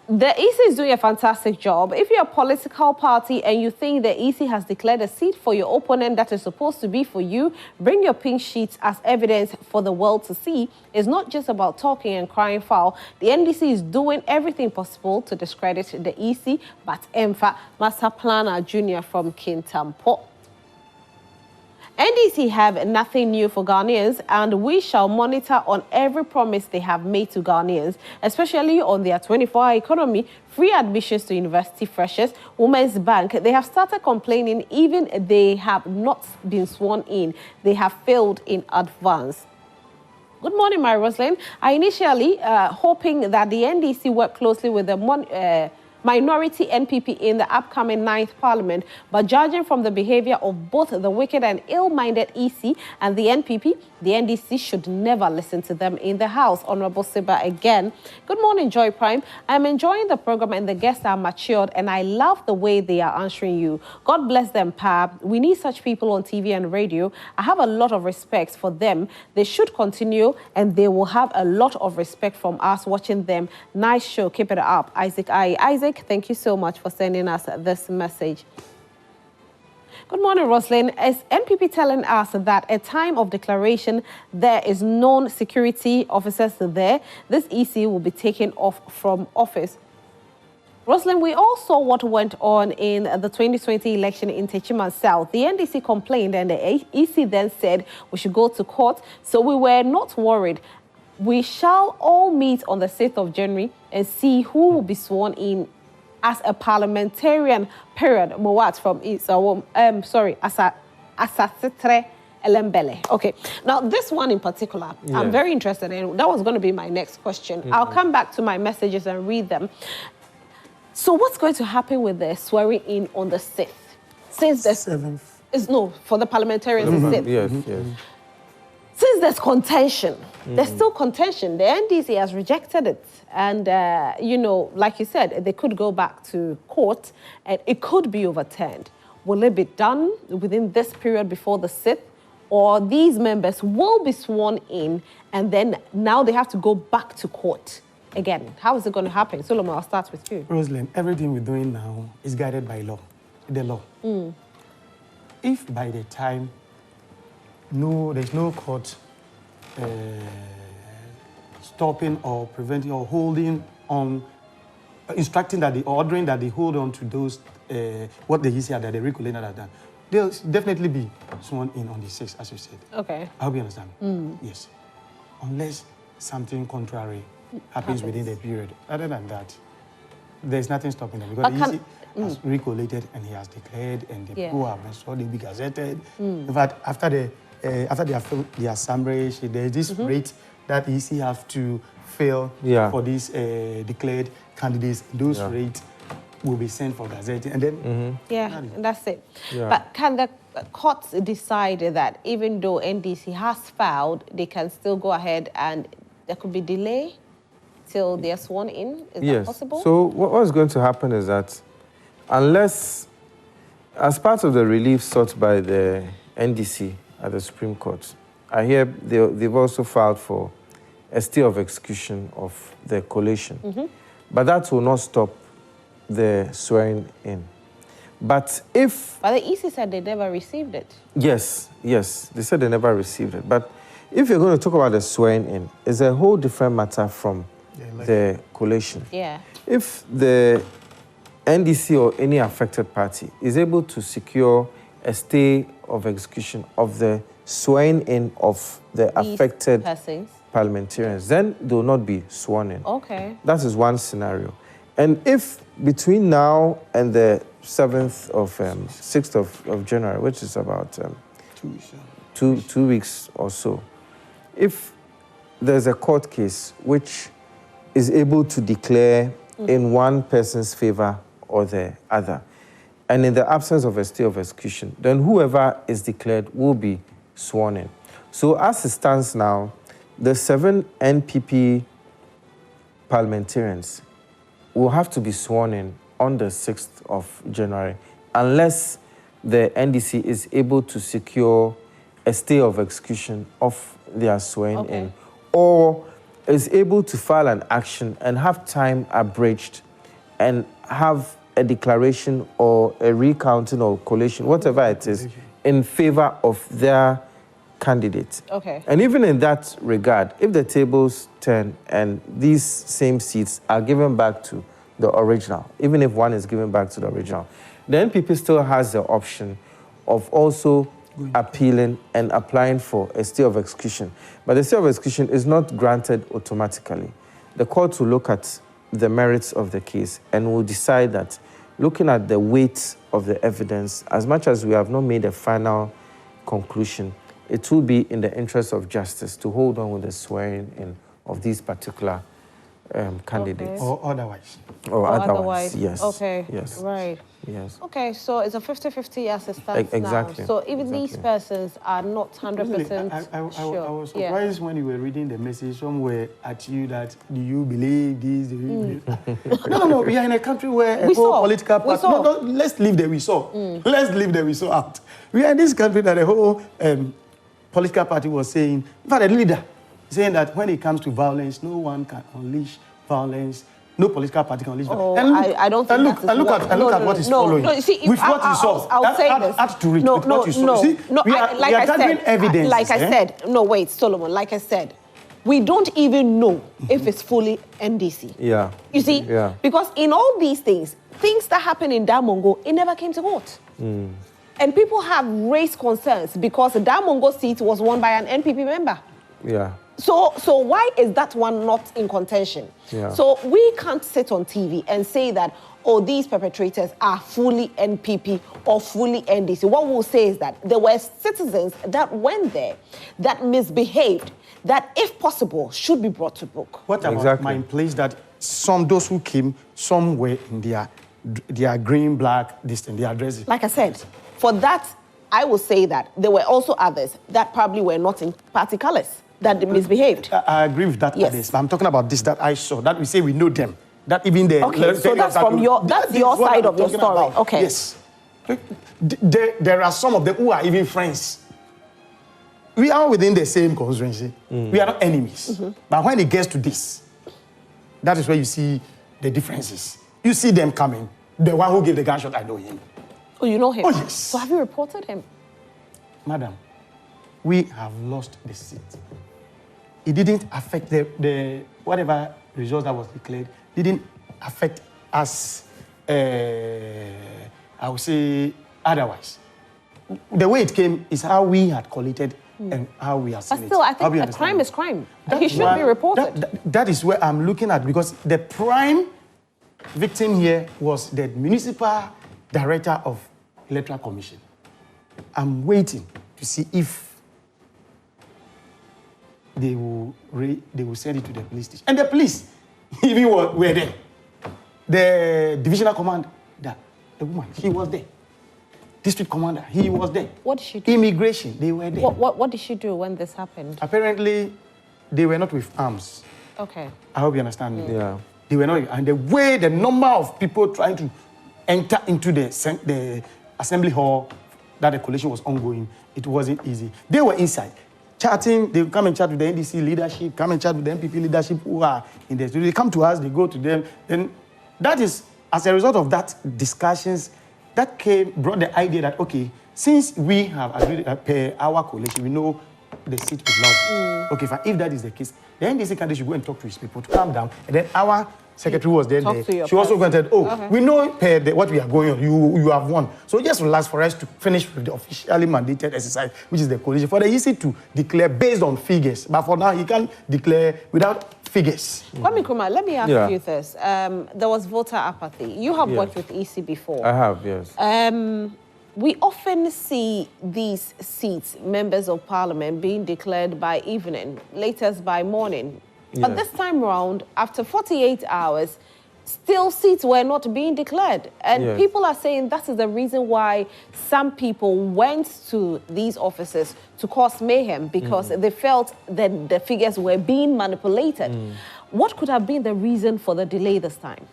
A: The EC is doing a fantastic job. If you're a political party and you think the EC has declared a seat for your opponent that is supposed to be for you, bring your pink sheets as evidence for the world to see. It's not just about talking and crying foul. The NDC is doing everything possible to discredit the EC, but Emfa Master Planner Jr. from Kintampo. NDC have nothing new for Ghanaians, and we shall monitor on every promise they have made to Ghanaians, especially on their 24-hour economy, free admissions to university freshers, Women's Bank. They have started complaining even they have not been sworn in. They have failed in advance. Good morning, my Rosalind. I initially hoping that the NDC work closely with the minority NPP in the upcoming 9th Parliament, but judging from the behavior of both the wicked and ill-minded EC and the NPP, the NDC should never listen to them in the House. Honorable Siba again. Good morning, Joy Prime. I'm enjoying the program and the guests are matured, and I love the way they are answering you. God bless them, Pa. We need such people on TV and radio. I have a lot of respect for them. They should continue, and they will have a lot of respect from us watching them. Nice show. Keep it up. Isaac, thank you so much for sending us this message. Good morning, Roslyn. Is NPP telling us that at time of declaration, there is known security officers there? This EC will be taken off from office. Roslyn, we all saw what went on in the 2020 election in Techiman South. The NDC complained and the EC then said we should go to court, so we were not worried. We shall all meet on the 6th of January and see who will be sworn in as a parliamentarian, period. Mowat from Asasetre Elembele. Okay, now this one in particular, yes. I'm very interested in. That was going to be my next question. I'll come back to my messages and read them. So what's going to happen with the swearing in on the 6th? Since the 7th. No, for the parliamentarians, the 6th.
B: Yes, yes.
A: Since there's contention, there's still contention. The NDC has rejected it. And, you know, like you said, they could go back to court and it could be overturned. Will it be done within this period before the 6th? Or these members will be sworn in and then now they have to go back to court again? How is it going to happen? Solomon, I'll start with you.
C: Rosalind, everything we're doing now is guided by law, the law. If by the time there's no court stopping or preventing or holding on, instructing that ordering that they hold on to those, what the EC that the Recollection have done, they'll definitely be sworn in on the 6th, as you said.
A: Okay.
C: I hope you understand. Yes. Unless something contrary happens within the period. Other than that, there's nothing stopping them because the EC has recollated and he has declared, and the people have been so they be gazetted. In fact, after they have filled their summary, there's this rate that EC have to fill for these declared candidates. Those rates will be sent for gazette, and then
A: and that's it. But can the courts decide that even though NDC has filed, they can still go ahead and there could be delay till they are sworn in? Is that possible?
B: So what's going to happen is that unless, as part of the relief sought by the NDC at the Supreme Court, I hear they've also filed for a stay of execution of the collation. But that will not stop the swearing in. But if...
A: But the EC said they never received it.
B: Yes, they said they never received it. But if you're going to talk about the swearing in, it's a whole different matter from the collation. If the NDC or any affected party is able to secure a stay of execution of the swearing in of the affected parliamentarians, then they will not be sworn in. That is one scenario. And if between now and the 6th of January, which is about 2 weeks or so, if there's a court case which is able to declare in one person's favor or the other, and in the absence of a stay of execution, then whoever is declared will be sworn in. So as it stands now, the 7 NPP parliamentarians will have to be sworn in on the 6th of January unless the NDC is able to secure a stay of execution of their swearing in, or is able to file an action and have time abridged and have a declaration or a recounting or collation, whatever it is, in favor of their candidate. And even in that regard, if the tables turn and these same seats are given back to the original, even if one is given back to the original, the NPP still has the option of also appealing and applying for a stay of execution. But the stay of execution is not granted automatically. The court will look at the merits of the case and will decide that, looking at the weight of the evidence, as much as we have not made a final conclusion, it will be in the interest of justice to hold on with the swearing in of these particular candidates.
C: Or otherwise.
B: Or otherwise, yes.
A: Yes. Right.
B: Yes.
A: Okay, so it's a 50-50 as it stands now. So even these persons are not 100% sure.
C: I was surprised when you were reading the message somewhere at you that, do you believe this? Do you believe? No, we are in a country where a whole political party... No, let's leave the we saw. Let's leave the we saw out. We are in this country that a whole political party was saying, in fact, a leader saying that when it comes to violence, no one can unleash violence. No political party can unleash violence.
A: And look, I don't think
C: look at what is following.
A: No, see,
C: with what you saw.
A: I'll say this.
C: Add to it with what you saw. See, we are gathering evidence.
A: Like I said, no, wait, Solomon, like I said, we don't even know if it's fully NDC. You see? Because in all these things that happen in Damongo, it never came to court. And people have raised concerns because the Damongo seat was won by an NPP member. So why is that one not in contention? So we can't sit on TV and say that, oh, these perpetrators are fully NPP or fully NDC. What we'll say is that there were citizens that went there, that misbehaved, that if possible, should be brought to book.
C: What about my place that those who came, some were in their green, black, their dresses?
A: Like I said, for that, I will say that there were also others that probably were not in party colors, that misbehaved.
C: I agree with that. Yes. But I'm talking about this that I saw, that we say we know them. That even the...
A: Okay, so that's from your side of your story. About. Okay.
C: Yes. There are some of them who are even friends. We are within the same constituency. We are not enemies. But when it gets to this, that is where you see the differences. You see them coming. The one who gave the gunshot, I know him.
A: Oh, you know him?
C: Oh, yes.
A: So have you reported him?
C: Madam, we have lost the seat. It didn't affect the whatever result that was declared, didn't affect us, I would say, otherwise. The way it came is how we had collated and how we are seeing
A: But still, I think a crime is crime. He should be reported.
C: That is where I'm looking at, because the prime victim here was the municipal director of Electoral Commission. I'm waiting to see if they will send it to the police station. And the police even were there. The divisional commander, the woman, she was there. District commander, he was there.
A: What did she do?
C: Immigration, they were there.
A: What did she do when this happened?
C: Apparently, they were not with arms.
A: Okay.
C: I hope you understand me.
B: Yeah.
C: They were not, and the number of people trying to enter into the assembly hall, that the collation was ongoing, it wasn't easy. They were inside, chatting. They come and chat with the NDC leadership, come and chat with the NPP leadership who are in the studio. They come to us, they go to them. Then that is, as a result of that discussions, that brought the idea that, okay, since we have agreed per our collation, we know the seat is loud. Okay, fine. If that is the case, the NDC candidate should go and talk to his people to calm down. And then our secretary was there. She also went and said, oh, we know what we are going on. You have won. So just relax for us to finish with the officially mandated exercise, which is the coalition, for the EC to declare based on figures. But for now, he can't declare without figures.
A: Kwame Nkrumah, let me ask you this. There was voter apathy. You have worked with EC before.
B: I have, yes.
A: We often see these seats, members of parliament, being declared by evening, latest by morning. But this time around, after 48 hours, still seats were not being declared. And people are saying that is the reason why some people went to these offices to cause mayhem, because they felt that the figures were being manipulated. What could have been the reason for the delay this time?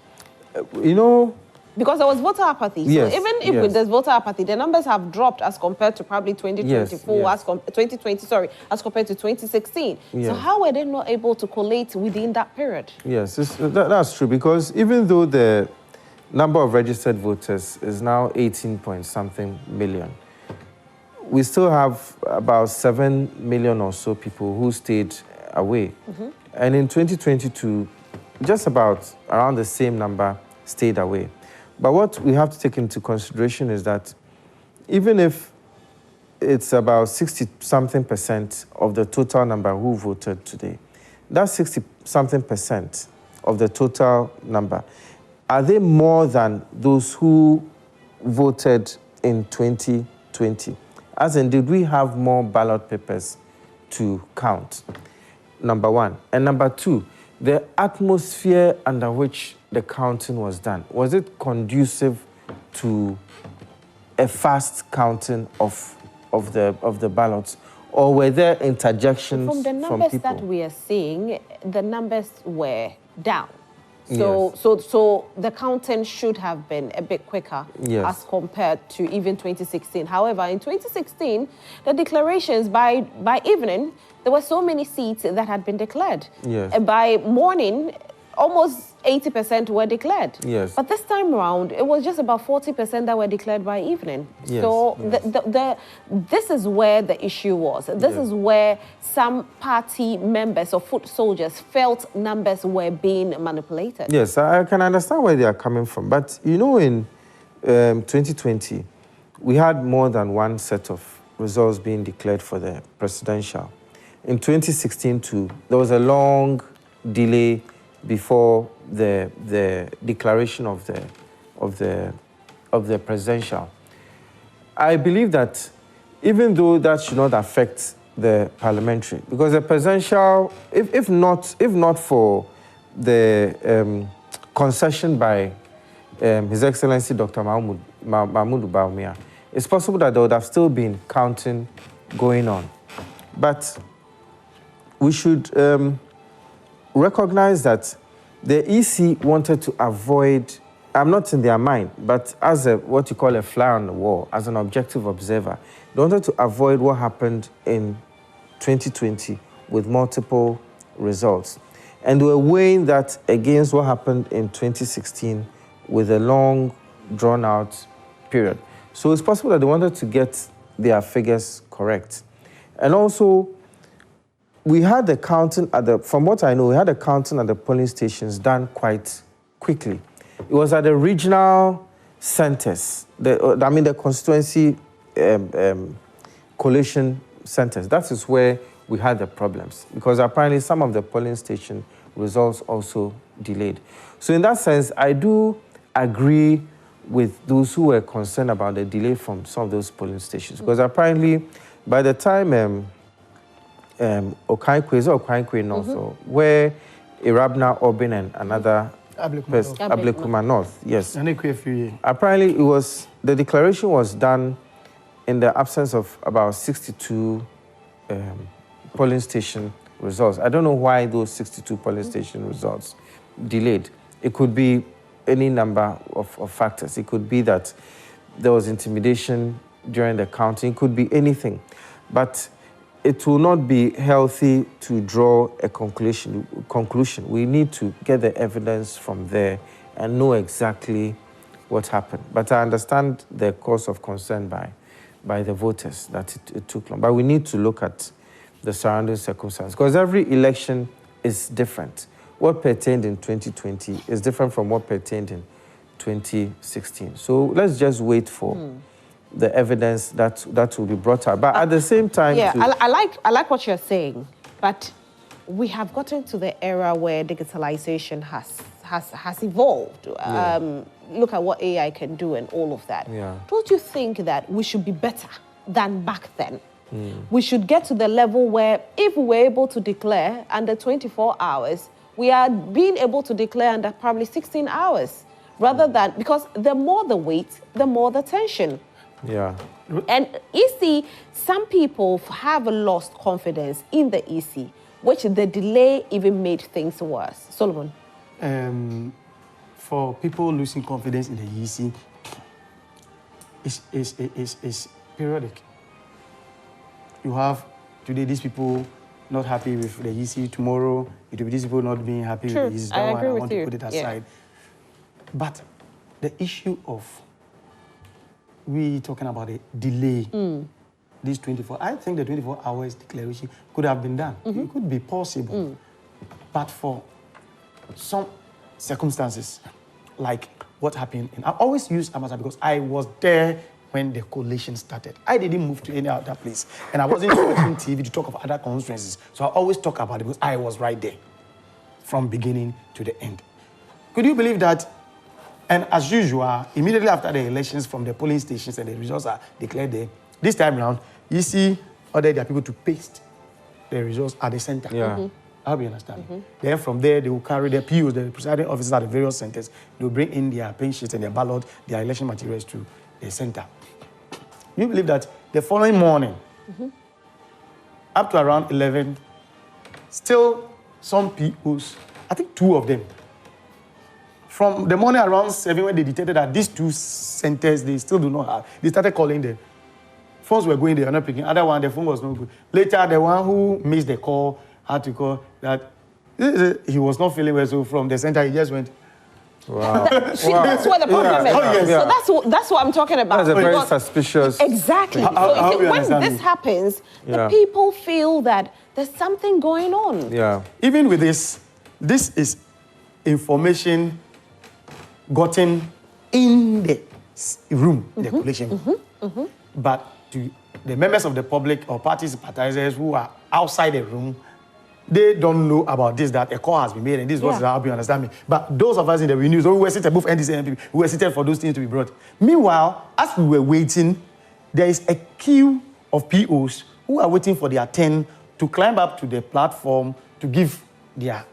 B: You know,
A: because there was voter apathy. So even if there's voter apathy, the numbers have dropped as compared to probably 2024, as compared to 2016. So how were they not able to collate within that period?
B: Yes, that's true, because even though the number of registered voters is now 18-point-something million, we still have about 7 million or so people who stayed away. And in 2022, just about around the same number stayed away. But what we have to take into consideration is that even if it's about 60-something% of the total number who voted today, that 60-something% of the total number, are they more than those who voted in 2020? As in, did we have more ballot papers to count? Number one. And number two, the atmosphere under which the counting was done, was it conducive to a fast counting of the ballots, or were there interjections from
A: the numbers
B: people?
A: that we are seeing, the numbers were down. So the counting should have been a bit quicker as compared to even 2016. However, in 2016, the declarations by evening, there were so many seats that had been declared. By morning, almost 80% were declared. But this time around, it was just about 40% that were declared by evening. So this is where the issue was. This is where some party members or foot soldiers felt numbers were being manipulated.
B: Yes, I can understand where they are coming from. But, you know, in 2020, we had more than one set of results being declared for the presidential. In 2016, too, there was a long delay before the declaration of the presidential. I believe that even though that should not affect the parliamentary, because the presidential, if not for the concession by His Excellency Dr. Mahmoud Bawumia, it's possible that there would have still been counting going on. But we should recognize that the EC wanted to avoid, I'm not in their mind, but as what you call a fly on the wall, as an objective observer, they wanted to avoid what happened in 2020 with multiple results. And they were weighing that against what happened in 2016 with a long, drawn-out period. So it's possible that they wanted to get their figures correct. And also, we had the counting from what I know, we had the counting at the polling stations done quite quickly. It was at the regional centers, the constituency collation centers. That is where we had the problems, because apparently some of the polling station results also delayed. So in that sense, I do agree with those who were concerned about the delay from some of those polling stations, because apparently by the time Okankwe North, where Irabna, Obin, and another Ablekuma North, yes. Apparently it was, the declaration was done in the absence of about 62 polling station results. I don't know why those 62 polling station results delayed. It could be any number of factors. It could be that there was intimidation during the counting. It could be anything. But it will not be healthy to draw a conclusion. We need to get the evidence from there and know exactly what happened. But I understand the cause of concern by the voters that it took long. But we need to look at the surrounding circumstances, because every election is different. What pertained in 2020 is different from what pertained in 2016. So let's just wait for the evidence that will be brought out. But at the same time...
A: Yeah, I like what you're saying, but we have gotten to the era where digitalization has evolved. Look at what AI can do and all of that.
B: Yeah.
A: Don't you think that we should be better than back then? We should get to the level where if we were able to declare under 24 hours, we are being able to declare under probably 16 hours, rather than, because the more the wait, the more the tension.
B: Yeah.
A: And EC, some people have lost confidence in the EC, which the delay even made things worse. Solomon?
C: For people losing confidence in the EC, it's periodic. You have today these people not happy with the EC, tomorrow it will be these people not being happy with the EC.
A: I agree with
C: want
A: you.
C: to put it aside. Yeah. But the issue of we talking about a delay, this 24, I think the 24 hours declaration could have been done. It could be possible. But for some circumstances, like what happened, and I always use Amasa because I was there when the coalition started. I didn't move to any other place. And I wasn't watching TV to talk of other constituencies. So I always talk about it because I was right there from beginning to the end. Could you believe that? And as usual, immediately after the elections from the polling stations and the results are declared there, this time around, you see ordered their people to paste the results at the center.
B: Yeah.
C: I hope you understand. Then from there, they will carry their POs, the presiding officers at the various centers. They will bring in their pen sheets and their ballot, their election materials to the center. You believe that the following morning, up to around 11, still some POs, I think 2 of them, from the morning around 7 when they detected that these 2 centers, they still do not have, they started calling them. Phones were going, they were not picking. Other one, the phone was not good. Later, the one who missed the call had to call that he was not feeling well, so from the center, he just went.
B: Wow.
A: That's what the problem is.
C: Oh, yes.
A: So that's what I'm talking about.
B: That's a very suspicious...
A: Exactly.
C: How
A: so when this happens, the people feel that there's something going on.
B: Yeah.
C: Even with this is information gotten in the room, the coalition room. But to the members of the public or party sympathizers who are outside the room, they don't know about this, that a call has been made, and this was how you understand me. But those of us in the news, we were seated, both NDC and NPP, we were seated for those things to be brought. Meanwhile, as we were waiting, there is a queue of POs who are waiting for their turn to climb up to the platform to give their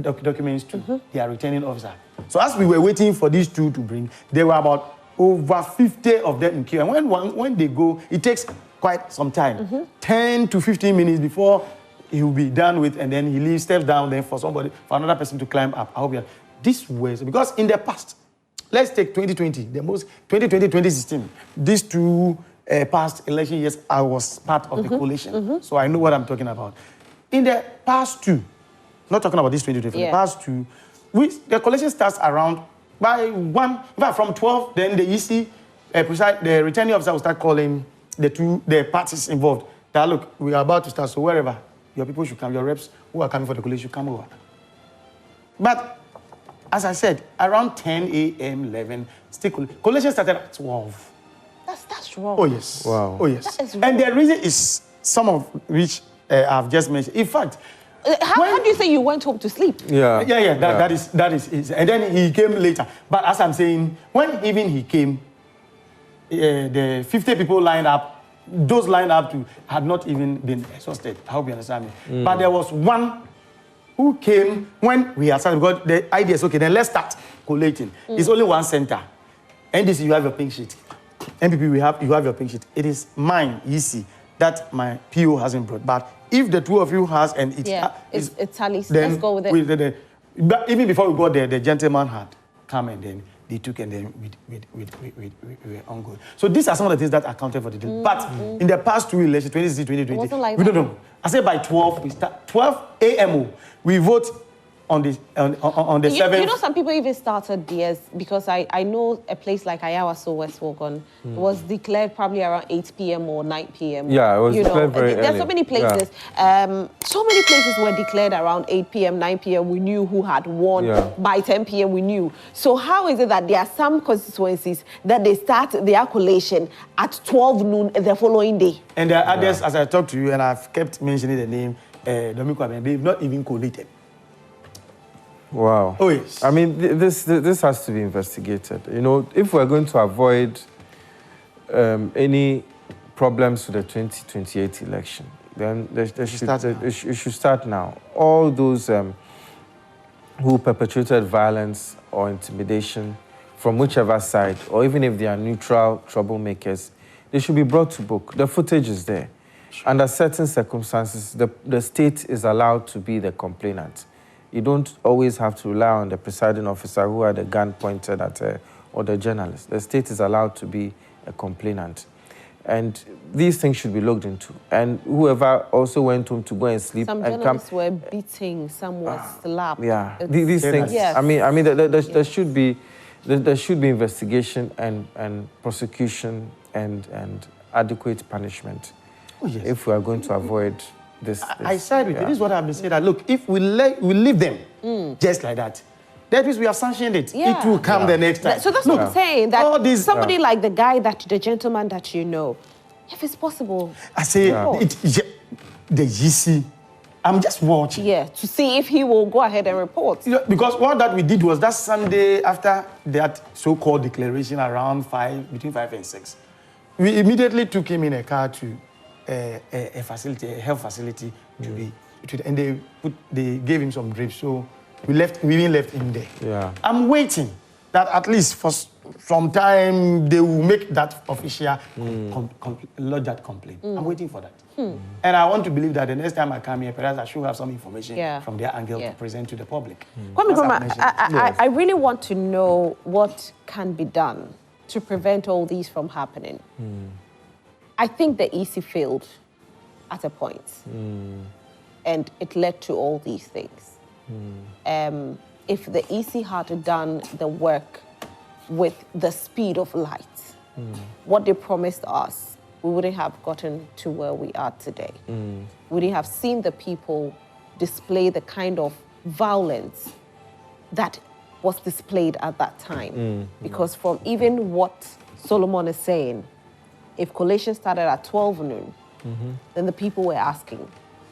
C: documents to their returning officer. So as we were waiting for these 2 to bring, there were about over 50 of them in queue. And when they go, it takes quite some time, 10 to 15 minutes before he will be done with, and then he leaves, steps down, then for another person to climb up. I hope you this was because in the past, let's take 2020, 2016, these 2 past election years, I was part of the coalition, so I know what I'm talking about. In the past 2, not talking about this 2020, the past 2, the coalition starts around by 1, from 12, then the EC, the returning officer will start calling the parties involved. That look, we are about to start, so wherever your people should come, your reps who are coming for the coalition should come over. But as I said, around 10 a.m., 11, still coalition started at 12.
A: That's wrong.
C: Oh yes.
B: Wow.
C: Oh yes.
A: That is wrong.
C: And the reason is some of which I've just mentioned. In fact,
A: how do you say you went home to sleep?
C: Yeah. That is. And then he came later. But as I'm saying, when even he came, the 50 people lined up, those lined up to had not even been exhausted. I hope you understand me. But there was one who came when we had started, because the idea is, okay, then let's start collating. It's only one center. NDC, you have your pink sheet. NPP, you have your pink sheet. It is mine, easy, that my PO hasn't brought. But if the two of you has, and
A: it's tallies, let's go with it.
C: But even before we got there, the gentleman had come and then they took, and then we were ongoing. So these are some of the things that accounted for the deal. But in the past 2 elections, 2016, 2020,
A: like
C: we don't know. I say by 12, we start 12 a.m. We vote on the 7th.
A: You know, some people even started theirs, because I know a place like Ayawa, so West Wogon, was declared probably around 8 p.m. or 9 p.m.
B: Yeah, it was declared very early.
A: There's so many places. Yeah. So many places were declared around 8 p.m., 9 p.m. We knew who had won. Yeah. By 10 p.m. we knew. So how is it that there are some constituencies that they start their collation at 12 noon the following day?
C: And there are others, as I talked to you, and I've kept mentioning the name, they've not even collated.
B: Wow.
C: Oh, yes.
B: I mean, this has to be investigated. You know, if we're going to avoid any problems with the 2028 election, then it should start now. All those who perpetrated violence or intimidation from whichever side, or even if they are neutral troublemakers, they should be brought to book. The footage is there. Sure. Under certain circumstances, the state is allowed to be the complainant. You don't always have to rely on the presiding officer who had a gun pointed at or the journalist. The state is allowed to be a complainant. And these things should be looked into. And whoever also went home to go and sleep
A: some
B: and
A: journalists were beating, some were slapped.
B: Yeah, these things. Yes. I mean, there should be investigation and prosecution and adequate punishment. Oh, yes. If we are going to avoid this.
C: I side with you. This is what I've been saying. That look, if we leave them just like that means we have sanctioned it. Yeah. It will come the next time.
A: So that's what I'm saying. That somebody like the gentleman that you know, if it's possible.
C: I say the GC. I'm just watching.
A: Yeah, to see if he will go ahead and report.
C: Because what that we did was that Sunday after that so-called declaration around between 5 and 6, we immediately took him in a car to a facility, a health facility, and they gave him some drips. So we even left him there. Yeah. I'm waiting that at least for some time they will make that official lodge that complaint. I'm waiting for that. And I want to believe that the next time I come here, perhaps I should have some information from their angle to present to the public.
A: I really want to know what can be done to prevent all these from happening. I think the EC failed at a point, and it led to all these things. If the EC had done the work with the speed of light, what they promised us, we wouldn't have gotten to where we are today. We wouldn't have seen the people display the kind of violence that was displayed at that time. Because from even what Solomon is saying, if collation started at 12 noon, then the people were asking,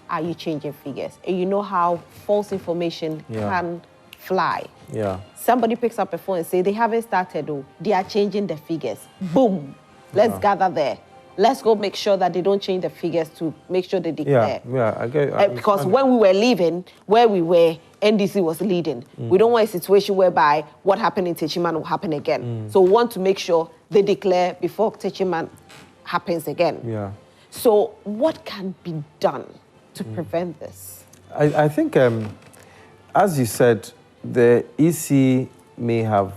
A: are you changing figures? And you know how false information can fly. Yeah. Somebody picks up a phone and says, they haven't started, they are changing the figures. Boom. Let's gather there. Let's go make sure that they don't change the figures to make sure they declare.
B: I get
A: because when we were leaving, where we were, NDC was leading. We don't want a situation whereby what happened in Techiman will happen again. So we want to make sure they declare before Techiman happens again. Yeah. So what can be done to prevent this?
B: I think, as you said, the EC may have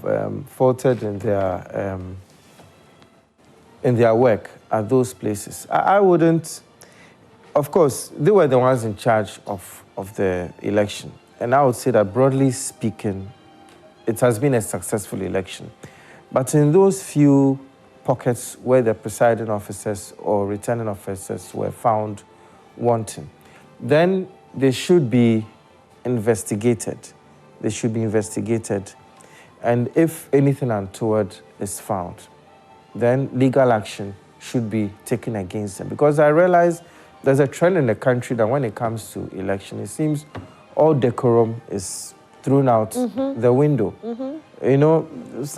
B: faltered in their work at those places. I wouldn't. Of course, they were the ones in charge of the election. And I would say that, broadly speaking, it has been a successful election. But in those few pockets where the presiding officers or returning officers were found wanting, then they should be investigated. They should be investigated. And if anything untoward is found, then legal action should be taken against them. Because I realize there's a trend in the country that when it comes to election, it seems all decorum is thrown out the window. You know,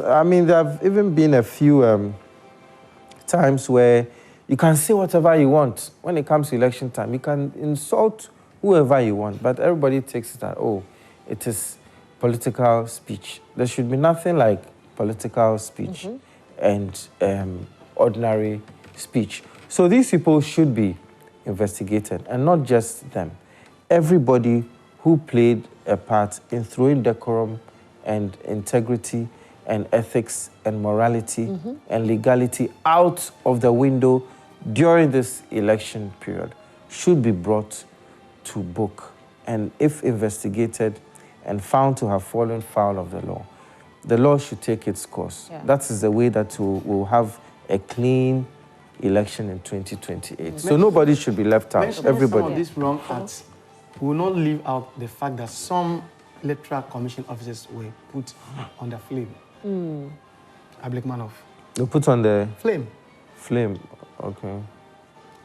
B: I mean, there have even been a few times where you can say whatever you want. When it comes to election time, you can insult whoever you want, but everybody takes it that, oh, it is political speech. There should be nothing like political speech and ordinary speech. So these people should be investigated, and not just them. Everybody who played a part in throwing decorum and integrity and ethics and morality and legality out of the window during this election period should be brought to book. And if investigated and found to have fallen foul of the law should take its course. Yeah. That is the way that we'll have a clean election in 2028. So nobody should be left out. Everybody.
C: Some of these wrong acts will not leave out the fact that some electoral commission officers were put on the flame. Ablikmanov.
B: You put on the
C: flame.
B: Flame. Okay.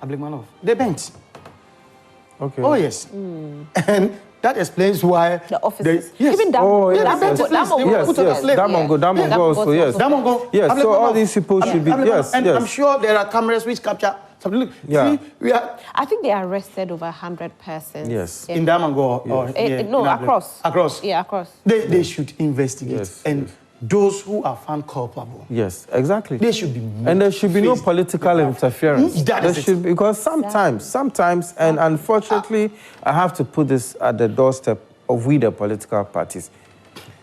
C: Ablikmanov. They bent.
B: Okay.
C: Oh yes. And that explains why
A: the officers.
C: Yes.
A: Even
B: Damongo.
A: Yes.
B: Damongo also. Yes.
C: Damongo.
B: Yes. So all these people should be. Yes.
C: And I'm sure there are cameras which capture. Look, see, we are.
A: I think they arrested over 100 persons.
B: Yes.
C: In Damongo or
A: no, across.
C: Across.
A: Yeah, across.
C: They should investigate.
B: Yes.
C: And those who are found culpable.
B: Yes, exactly.
C: They should be.
B: And there should be no political interference.
C: There
B: should be, because sometimes, and unfortunately, I have to put this at the doorstep of we the political parties.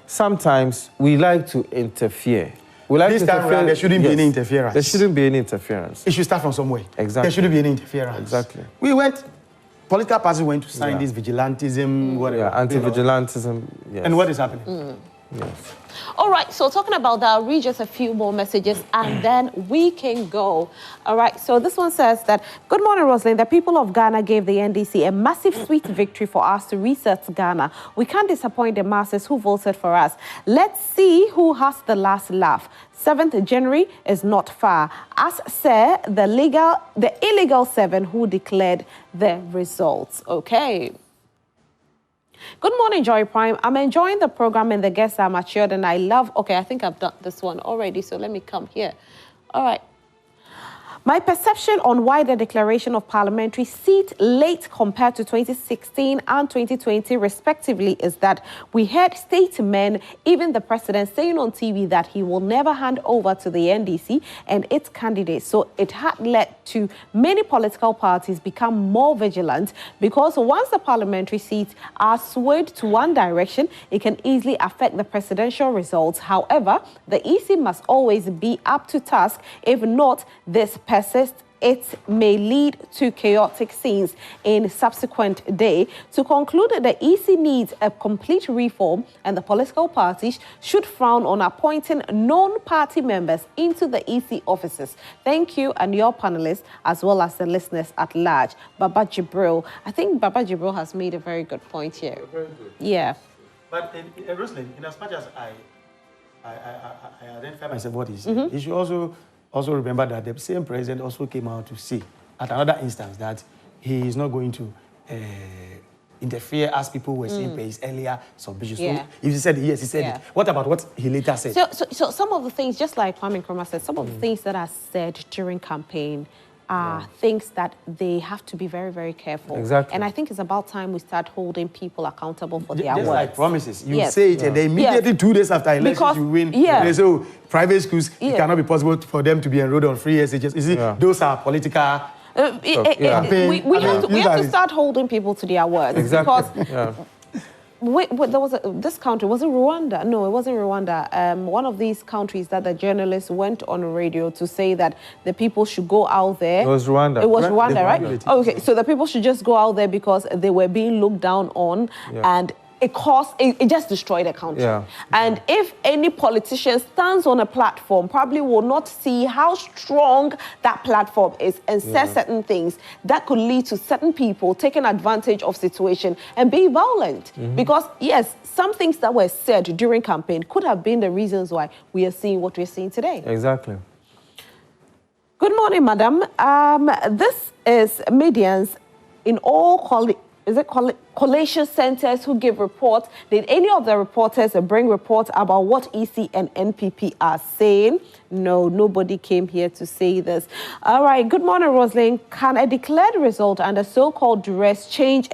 B: Sometimes we like to interfere. We like
C: this
B: to
C: time
B: interfere.
C: around, there shouldn't be any interference.
B: There shouldn't be any interference.
C: It should start from somewhere.
B: Exactly.
C: There shouldn't be any interference.
B: Exactly.
C: Political parties went to sign this vigilantism, whatever.
B: Yeah, anti-vigilantism, yes.
C: And what is happening?
B: Yes.
A: All right, so talking about that, I'll read just a few more messages and then we can go. All right, so this one says that, good morning, Rosalind. The people of Ghana gave the NDC a massive sweet victory for us to reset Ghana. We can't disappoint the masses who voted for us. Let's see who has the last laugh. 7th January is not far, as said the illegal 7 who declared the results. Okay. Good morning, Joy Prime. I'm enjoying the program and the guests are matured and I love... Okay, I think I've done this one already, so let me come here. All right. My perception on why the declaration of parliamentary seat late compared to 2016 and 2020 respectively is that we heard statesmen, even the president, saying on TV that he will never hand over to the NDC and its candidates. So it had led to many political parties become more vigilant because once the parliamentary seats are swayed to one direction, it can easily affect the presidential results. However, the EC must always be up to task. If not, this persists, it may lead to chaotic scenes in subsequent day. To conclude, the EC needs a complete reform and the political parties should frown on appointing non-party members into the EC offices. Thank you and your panelists, as well as the listeners at large. Baba Jibril. I think Baba Jibril has made a very good point here.
C: Very good.
A: Yeah.
C: But Rosalind, in as much as I identify myself what he said, you should also remember that the same president also came out to say at another instance that he is not going to interfere as people were saying per his earlier submissions.
A: Yeah.
C: So if he said yes, he said it. What about what he later said?
A: So some of the things, just like Kwame Nkrumah said, some of the things that are said during campaign are things that they have to be very, very careful.
B: Exactly.
A: And I think it's about time we start holding people accountable for their
C: just
A: words.
C: like promises. You say it and then immediately 2 days after elections you win. They say, oh, private schools, it cannot be possible for them to be enrolled on free SHS. You see, those are political...
A: we have to start holding people to their words.
B: Exactly.
A: Because there was this country, was it Rwanda? No, it wasn't Rwanda. One of these countries that the journalists went on radio to say that the people should go out there.
B: It was Rwanda.
A: It was Rwanda, right? Okay, so the people should just go out there because they were being looked down on and it just destroyed the country. And if any politician stands on a platform, probably will not see how strong that platform is and says certain things that could lead to certain people taking advantage of situation and being violent. Because yes, some things that were said during campaign could have been the reasons why we are seeing what we're seeing today.
B: Exactly.
A: Good morning, madam. This is Medians. in all collation centers who give reports? Did any of the reporters bring reports about what EC and NPP are saying? No, nobody came here to say this. All right, good morning, Rosalind. Can a declared result under so-called duress change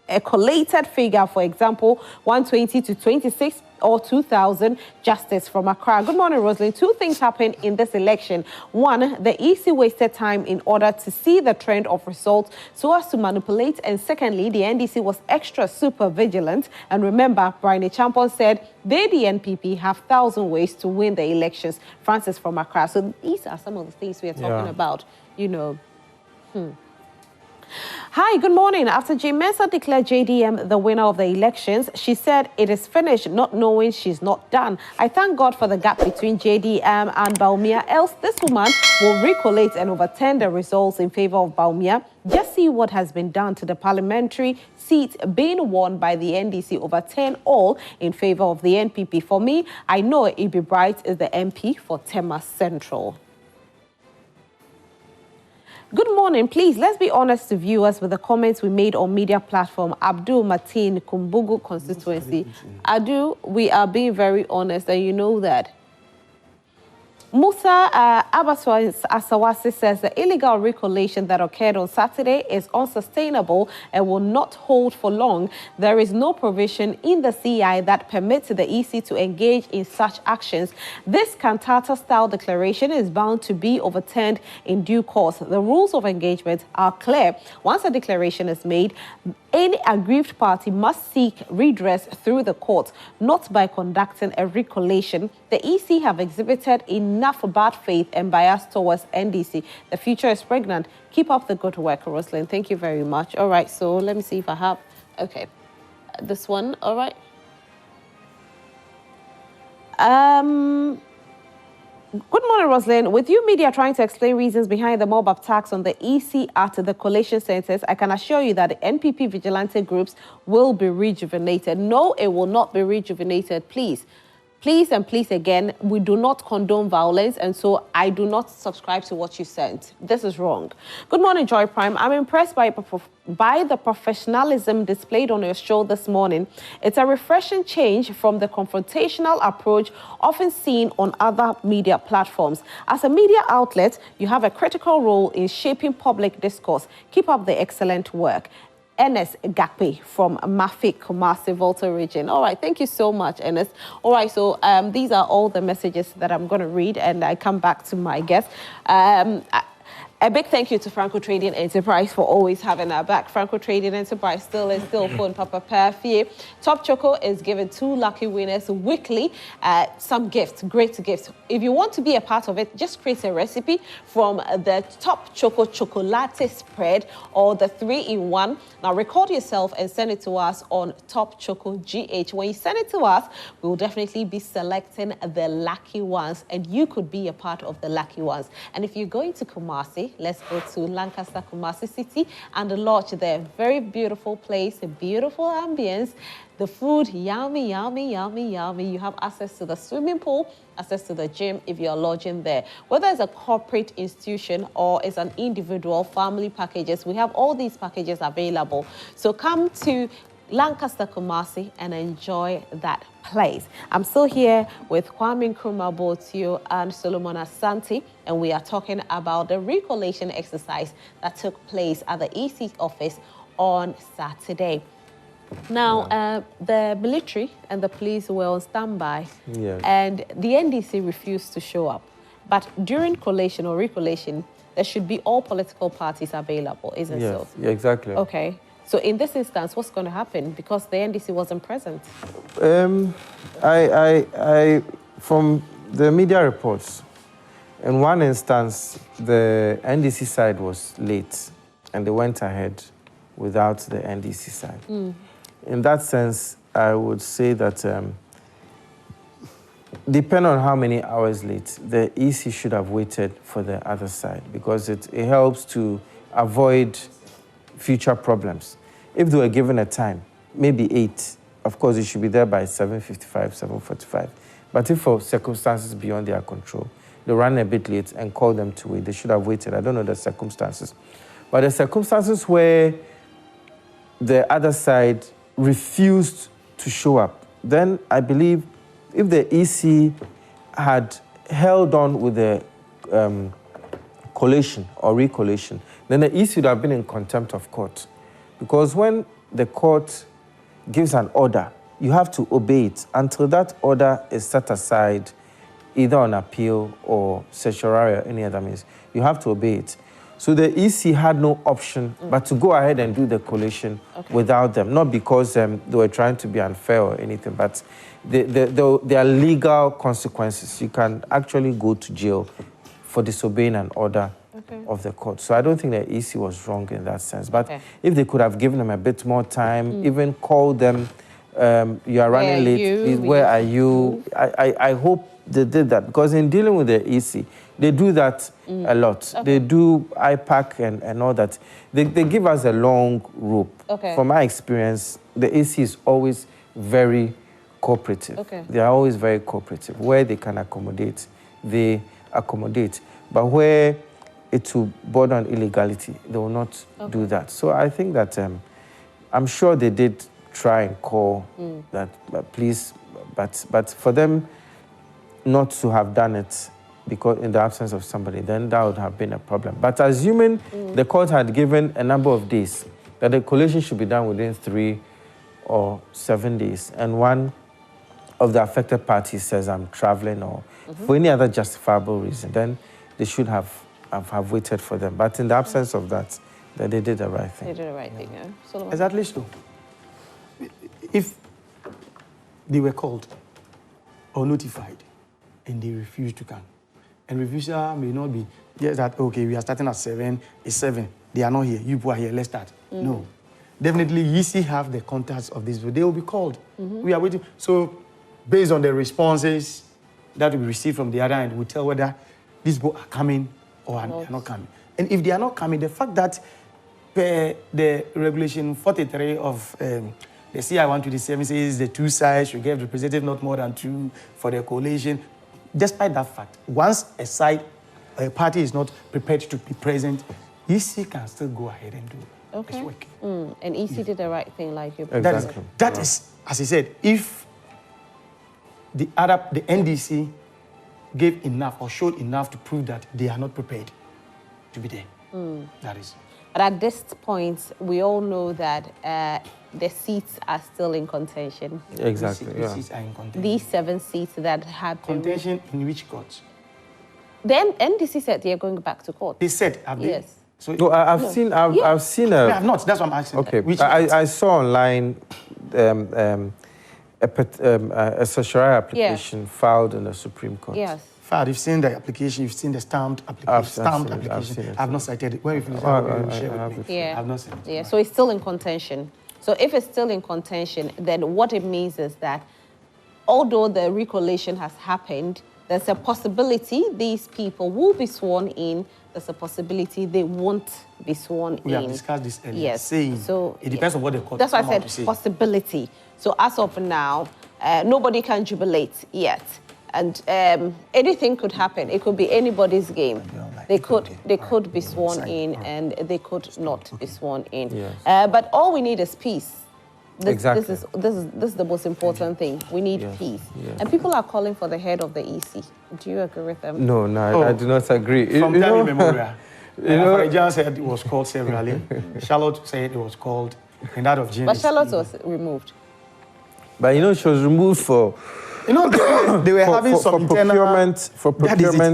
A: a collated figure, for example, 120 to 26 or 2,000? Justice from Accra. Good morning, Rosalind. Two things happened in this election. One, the EC wasted time in order to see the trend of results so as to manipulate. And secondly, the NDC was extra super vigilant. And remember, Brian Champon said they, the NPP, have 1,000 ways to win the elections. Francis from Accra. So these are some of the things we are talking about, you know. Hi, good morning. After Jane Mensah declared JDM the winner of the elections, she said it is finished, not knowing she's not done. I thank God for the gap between JDM and Baumia, else this woman will recollate and overturn the results in favor of Baumia. Just see what has been done to the parliamentary seat being won by the NDC, overturn all in favor of the NPP. For me, I know Ibi Bright is the MP for Tema Central. Good morning. Please, let's be honest to viewers with the comments we made on media platform Abdul Mateen Kumbugu constituency. Adu, we are being very honest, and you know that. Musa Abatwa Asawasi says the illegal recollection that occurred on Saturday is unsustainable and will not hold for long. There is no provision in the CI that permits the EC to engage in such actions. This cantata-style declaration is bound to be overturned in due course. The rules of engagement are clear. Once a declaration is made, any aggrieved party must seek redress through the court, not by conducting a recollection. The EC have exhibited enough bad faith and bias towards NDC. The future is pregnant. Keep up the good work, Rosalind. Thank you very much. All right, so let me see if I have... Okay, this one, all right. Good morning, Rosalind. With you media trying to explain reasons behind the mob attacks on the EC at the collation centers, I can assure you that the NPP vigilante groups will be rejuvenated. No, it will not be rejuvenated. Please. Please and please again, we do not condone violence, and so I do not subscribe to what you sent. This is wrong. Good morning, Joy Prime. I'm impressed by the professionalism displayed on your show this morning. It's a refreshing change from the confrontational approach often seen on other media platforms. As a media outlet, you have a critical role in shaping public discourse. Keep up the excellent work. Ernest Gakpe from Mafi Kumasi Volta region. All right, thank you so much, Ernest. All right, so these are all the messages that I'm going to read, and I come back to my guest. A big thank you to Franco Trading Enterprise for always having our back. Franco Trading Enterprise still phone Papa Perfie. Top Choco is giving 2 lucky winners weekly some gifts, great gifts. If you want to be a part of it, just create a recipe from the Top Choco Chocolate Spread or the 3-in-1. Now record yourself and send it to us on Top Choco GH. When you send it to us, we will definitely be selecting the lucky ones, and you could be a part of the lucky ones. And if you're going to Kumasi, let's go to Lancaster Kumasi City and the lodge there. Very beautiful place, a beautiful ambience. The food, yummy, yummy, yummy, yummy. You have access to the swimming pool, access to the gym if you're lodging there. Whether it's a corporate institution or it's an individual family packages, we have all these packages available. So come to Lancaster Kumasi and enjoy that place. I'm still here with Kwame Nkrumah Botio and Solomon Asante, and we are talking about the recollection exercise that took place at the EC office on Saturday. Now, the military and the police were on standby, and the NDC refused to show up. But during collation or recollection, there should be all political parties available, isn't so?
B: Yeah, exactly.
A: Okay. So in this instance, what's going to happen? Because the NDC wasn't present.
B: From the media reports, in one instance, the NDC side was late, and they went ahead without the NDC side. In that sense, I would say that depending on how many hours late, the EC should have waited for the other side, because it helps to avoid future problems. If they were given a time, maybe 8, of course, it should be there by 7:55, 7:45. But if for circumstances beyond their control, they ran a bit late and called them to wait, they should have waited. I don't know the circumstances. But the circumstances where the other side refused to show up. Then I believe if the EC had held on with the collation or recollation, then the EC would have been in contempt of court. Because when the court gives an order, you have to obey it until that order is set aside, either on appeal or certiorari or any other means. You have to obey it. So the EC had no option but to go ahead and do the collation without them, not because they were trying to be unfair or anything, but there are legal consequences. You can actually go to jail for disobeying an order of the court. So I don't think the EC was wrong in that sense. But if they could have given them a bit more time, even called them, you are running late, where are you? I hope they did that, because in dealing with the EC, they do that a lot. They do IPAC and all that. They give us a long rope. From my experience, the EC is always very cooperative. They are always very cooperative. Where they can accommodate, they accommodate. But where it will border on illegality, they will not do that. So I think that I'm sure they did try and call that, please, but for them not to have done it because in the absence of somebody, then that would have been a problem. But assuming the court had given a number of days, that the collation should be done within 3 or 7 days, and one of the affected parties says, I'm traveling, or for any other justifiable reason, then they should have waited for them. But in the absence of that, then they did the right thing.
A: They did the right thing, yeah. Solomon?
C: Exactly so. If they were called or notified and they refused to come, and refusal may not be, yes, that, okay, we are starting at 7, it's 7, they are not here, you people are here, let's start. No. Definitely, you see have the contacts of this, they will be called. We are waiting. So, based on the responses that we receive from the other end, we tell whether these people are coming or are not coming. And if they are not coming, the fact that the regulation 43 of the CI 127 says the two sides should get representative not more than 2 for the coalition, despite that fact, once a party is not prepared to be present, EC can still go ahead and do its work.
A: And EC did the right thing, like you
B: Exactly.
C: That is, as I said, if the NDC gave enough or showed enough to prove that they are not prepared to be there, that is.
A: But at this point, we all know that the seats are still in contention.
B: Exactly,
C: The seats are in contention.
A: These 7 seats that have been...
C: Contention in which court?
A: The NDC said they are going back to court.
C: They said, have they?
A: Yes.
C: So
B: No, I've seen a...
C: I have not, that's what I'm asking.
B: Okay,
C: Which
B: I saw online a certiorari application filed in the Supreme Court.
A: Yes.
C: Fad, you've seen the application, you've seen the stamped application. I've not cited it. When you finish, I'll share with me. I've not seen it.
A: Yeah, so it's still in contention. So if it's still in contention, then what it means is that although the recollation has happened, there's a possibility these people will be sworn in. There's a possibility they won't be sworn in.
C: We have discussed this earlier.
A: Yes.
C: Saying
A: so
C: it depends on what the court.
A: That's why I said possibility. So as of now, nobody can jubilate yet. And anything could happen. It could be anybody's game. They could be sworn in and they could not be sworn in.
B: Yes.
A: But all we need is peace.
B: Exactly.
A: This is the most important thing. We need peace.
B: Yes.
A: And people are calling for the head of the EC. Do you agree with them?
B: No, I do not agree.
C: From time immemorial. John said it was called severally. Charlotte said it was called, and that of James.
A: But Charlotte was removed.
B: But she was removed for...
C: they were having some
B: procurement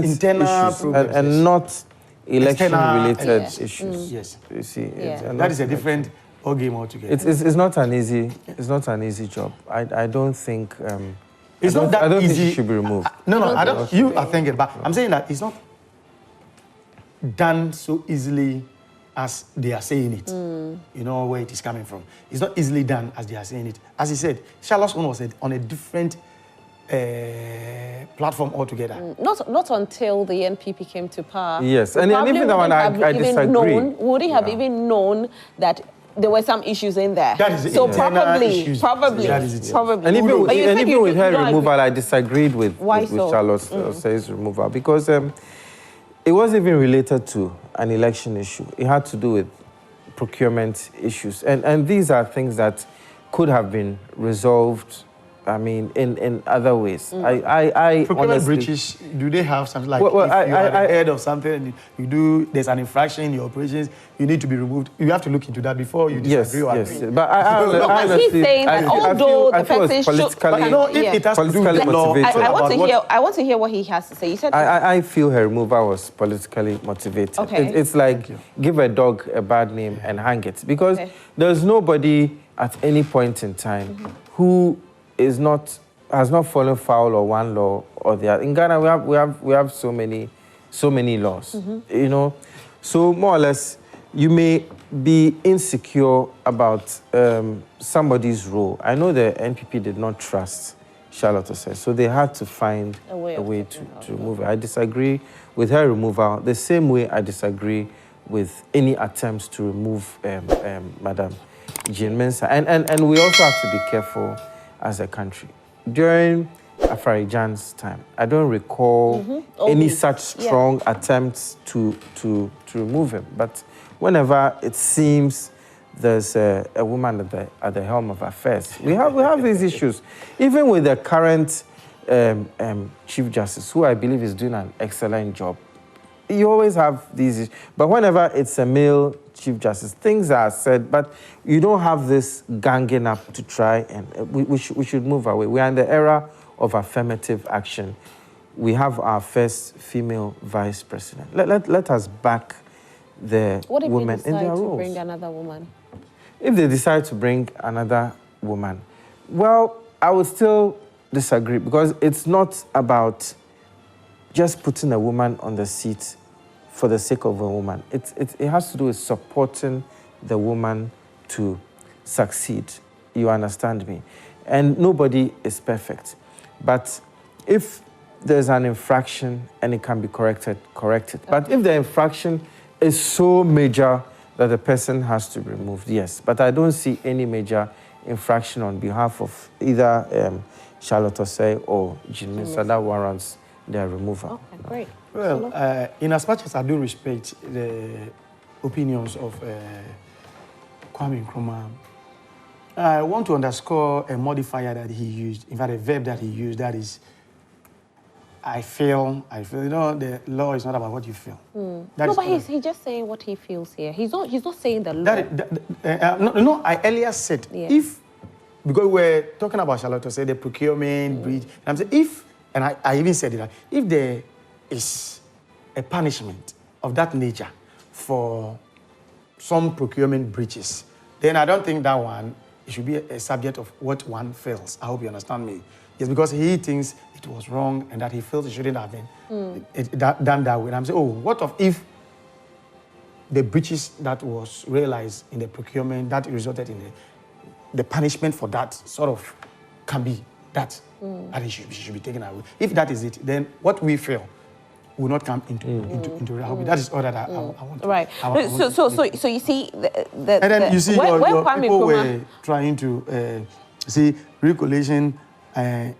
C: internal
B: issues and not election-related issues.
C: Yes.
B: You see,
C: that is a different game altogether.
B: It's not an easy job. I don't think.
C: It's not that
B: I don't
C: easy.
B: think it should be removed.
C: No, I don't. You are thinking, but I'm saying that it's not done so easily as they are saying it. You know where it is coming from. It's not easily done as they are saying it. As he said, Charlotte's one was on a different platform altogether.
A: Not until the NPP came to power.
B: Yes, and even that one I disagree.
A: Would he have even known that there were some issues in there?
C: That is
A: so
C: probably.
A: That is probably.
B: And even with her removal, I disagreed with Charlotte's says removal because it wasn't even related to an election issue. It had to do with procurement issues. And these are things that could have been resolved, I mean, in other ways. I
C: procurement
B: honestly,
C: breaches, do they have something like
B: Well,
C: if you are the head of something and you do, there's an infraction in your operations, you need to be removed. You have to look into that before you disagree or agree.
B: Yes. But I
A: But he's saying that although the person should...
C: But you know, if it has to do with the law,
A: I want to hear what he has to say. You said...
B: I feel her removal was politically motivated.
A: Okay.
B: It's like give a dog a bad name and hang it. Because there's nobody at any point in time who has not fallen foul of one law or the other. In Ghana, we have so many laws, you know. So more or less, you may be insecure about somebody's role. I know the NPP did not trust Charlotte Osei, so they had to find a way to remove her. I disagree with her removal the same way I disagree with any attempts to remove Madam Jean Mensah. And we also have to be careful as a country. During Afari-Jan's time, I don't recall any such strong attempts to remove him. But whenever it seems there's a woman at the helm of affairs, we have these issues. Even with the current Chief Justice, who I believe is doing an excellent job, you always have these issues. But whenever it's a male Chief Justice, things are said, but you don't have this ganging up to try, and we should move away. We are in the era of affirmative action. We have our first female vice president. Let us back the women in their roles.
A: What if they decide to bring another woman?
B: If they decide to bring another woman, well, I would still disagree, because it's not about just putting a woman on the seat for the sake of a woman. It has to do with supporting the woman to succeed. You understand me? And nobody is perfect. But if there's an infraction and it can be corrected, correct it. Okay. But if the infraction is so major that the person has to be removed, yes. But I don't see any major infraction on behalf of either Charlotte Osei or Jean Mensah that warrants their removal.
A: Okay, great.
C: Well, in as much as I do respect the opinions of Kwame Nkrumah, I want to underscore a modifier that he used, in fact, a verb that he used, that is, I feel, you know, the law is not about what you feel.
A: No, but he's just saying what he feels here. He's not saying the law.
C: No, I earlier said, if, because we're talking about Charlotte Osei, the procurement, breach, and I'm saying if, and I even said that, if there is a punishment of that nature for some procurement breaches, then I don't think that one should be a subject of what one feels. I hope you understand me. Yes, because he thinks it was wrong and that he feels it shouldn't have been done that way. And I'm saying, oh, what if the breaches that was realized in the procurement that resulted in the punishment for that sort of can be that. And it should be taken away. If that is it, then what we feel will not come into reality. That is all that I want to.
A: Right. So you see,
C: and then you see your people were trying to see Recollection and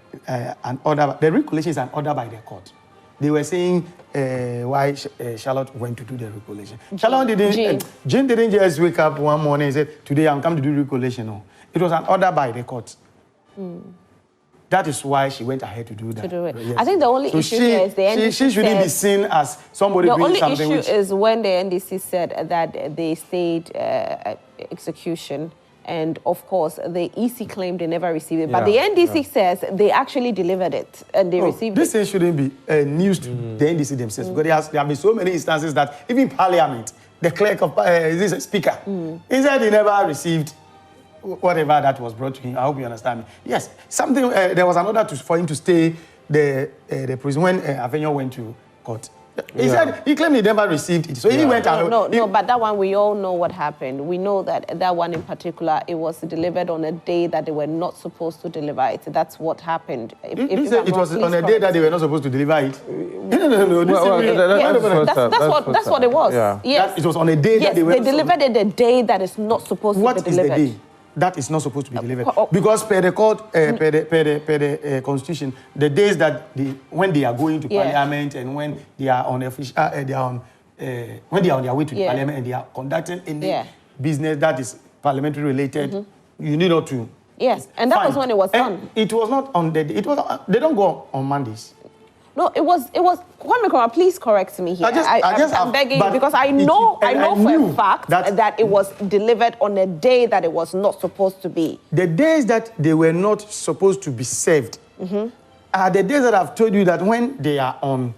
C: order. The Recollection is an order by the court. They were saying why Charlotte went to do the Recollection. Charlotte didn't. Jane didn't just wake up one morning and say, "Today I'm coming to do Recollection." No, it was an order by the court. That is why she went ahead to do that.
A: Yes. I think the only issue here is the NDC
C: she shouldn't be seen as somebody doing something.
A: The only issue is when the NDC said that they stayed execution, and of course the EC claimed they never received it. But the NDC says they actually delivered it and they received
C: this thing shouldn't be news to the NDC themselves, because there have been so many instances that even Parliament, the clerk of this speaker, he said he never received whatever that was brought to him. I hope you understand me. Yes, something. There was an order for him to stay the prison when Avenio went to court. He said he claimed he never received it, so he went out.
A: No, but that one we all know what happened. We know that one in particular, it was delivered on a day that they were not supposed to deliver it. That's what happened.
C: He said it was on a day that they were not supposed to deliver it.
A: That's what it was.
C: Yes, it was on a day that they were.
A: They delivered it the day that is not supposed to be delivered.
C: What is the day? That is not supposed to be delivered. Because per the court, per the constitution, the days that when they are going to parliament and when they are on official, when they are on their way to parliament and they are conducting any business that is parliamentary related, you need not to.
A: Yes, and that was when it was done.
C: It was not on the day. It was. They don't go on Mondays.
A: No, it was. Kwame Nkrumah, please correct me here. I'm begging you because I know for a fact that it was delivered on a day that it was not supposed to be.
C: The days that they were not supposed to be served are the days that I've told you that when they are on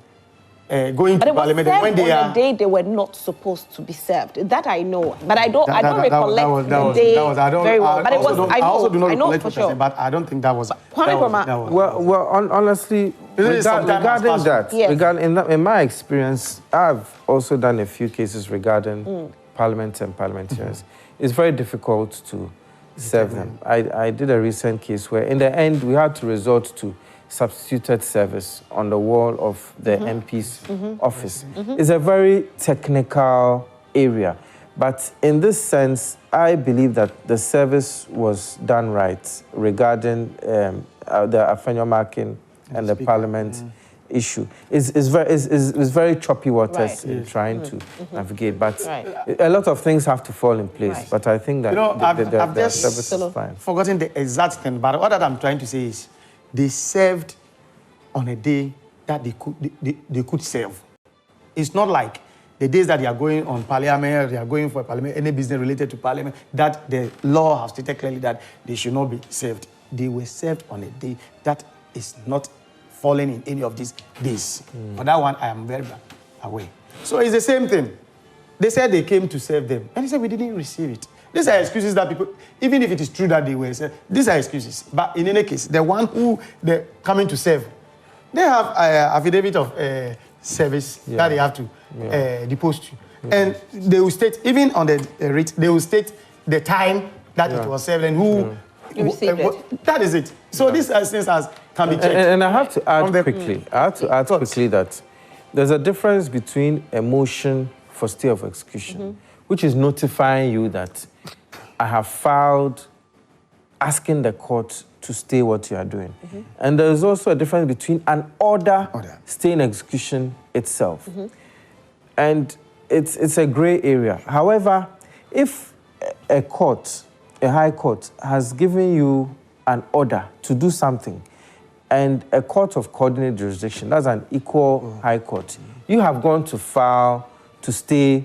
C: going to Parliament, and when they are
A: on the day they were not supposed to be served. That I know, but I don't recollect the day very well. But it was. I also do not recollect for sure.
C: But I don't think that was.
B: Well, honestly, regarding that, in my experience, I've also done a few cases regarding Parliament and parliamentarians. It's very difficult to serve them. I did a recent case where, in the end, we had to resort to substituted service on the wall of the MP's office. It's a very technical area, but in this sense, I believe that the service was done right regarding the Afenyo marking and the Parliament issue. It's very choppy waters in trying to navigate, but a lot of things have to fall in place. But I think that
C: I've
B: the
C: just
B: service is fine.
C: Forgotten the exact thing, but what I'm trying to say is they served on a day that they could serve. It's not like the days that they are going on Parliament, they are going for Parliament, any business related to Parliament, that the law has stated clearly that they should not be served. They were served on a day that is not falling in any of these days. For that one, I am very aware. So it's the same thing. They said they came to serve them, and they said we didn't receive it. These are excuses that people, even if it is true that they were served, these are excuses. But in any case, the one who they're coming to serve, they have affidavit of service that they have to depose to. And they will state, even on the rate, they will state the time that it was served and who
A: received it.
C: That is it. So these are things as can be checked.
B: And I have to add quickly, quickly that there's a difference between a motion for stay of execution, which is notifying you that I have filed asking the court to stay what you are doing. And there's also a difference between an order staying execution itself. And it's a gray area. However, if a court, a high court, has given you an order to do something, and a court of coordinate jurisdiction, that's an equal high court, you have gone to file to stay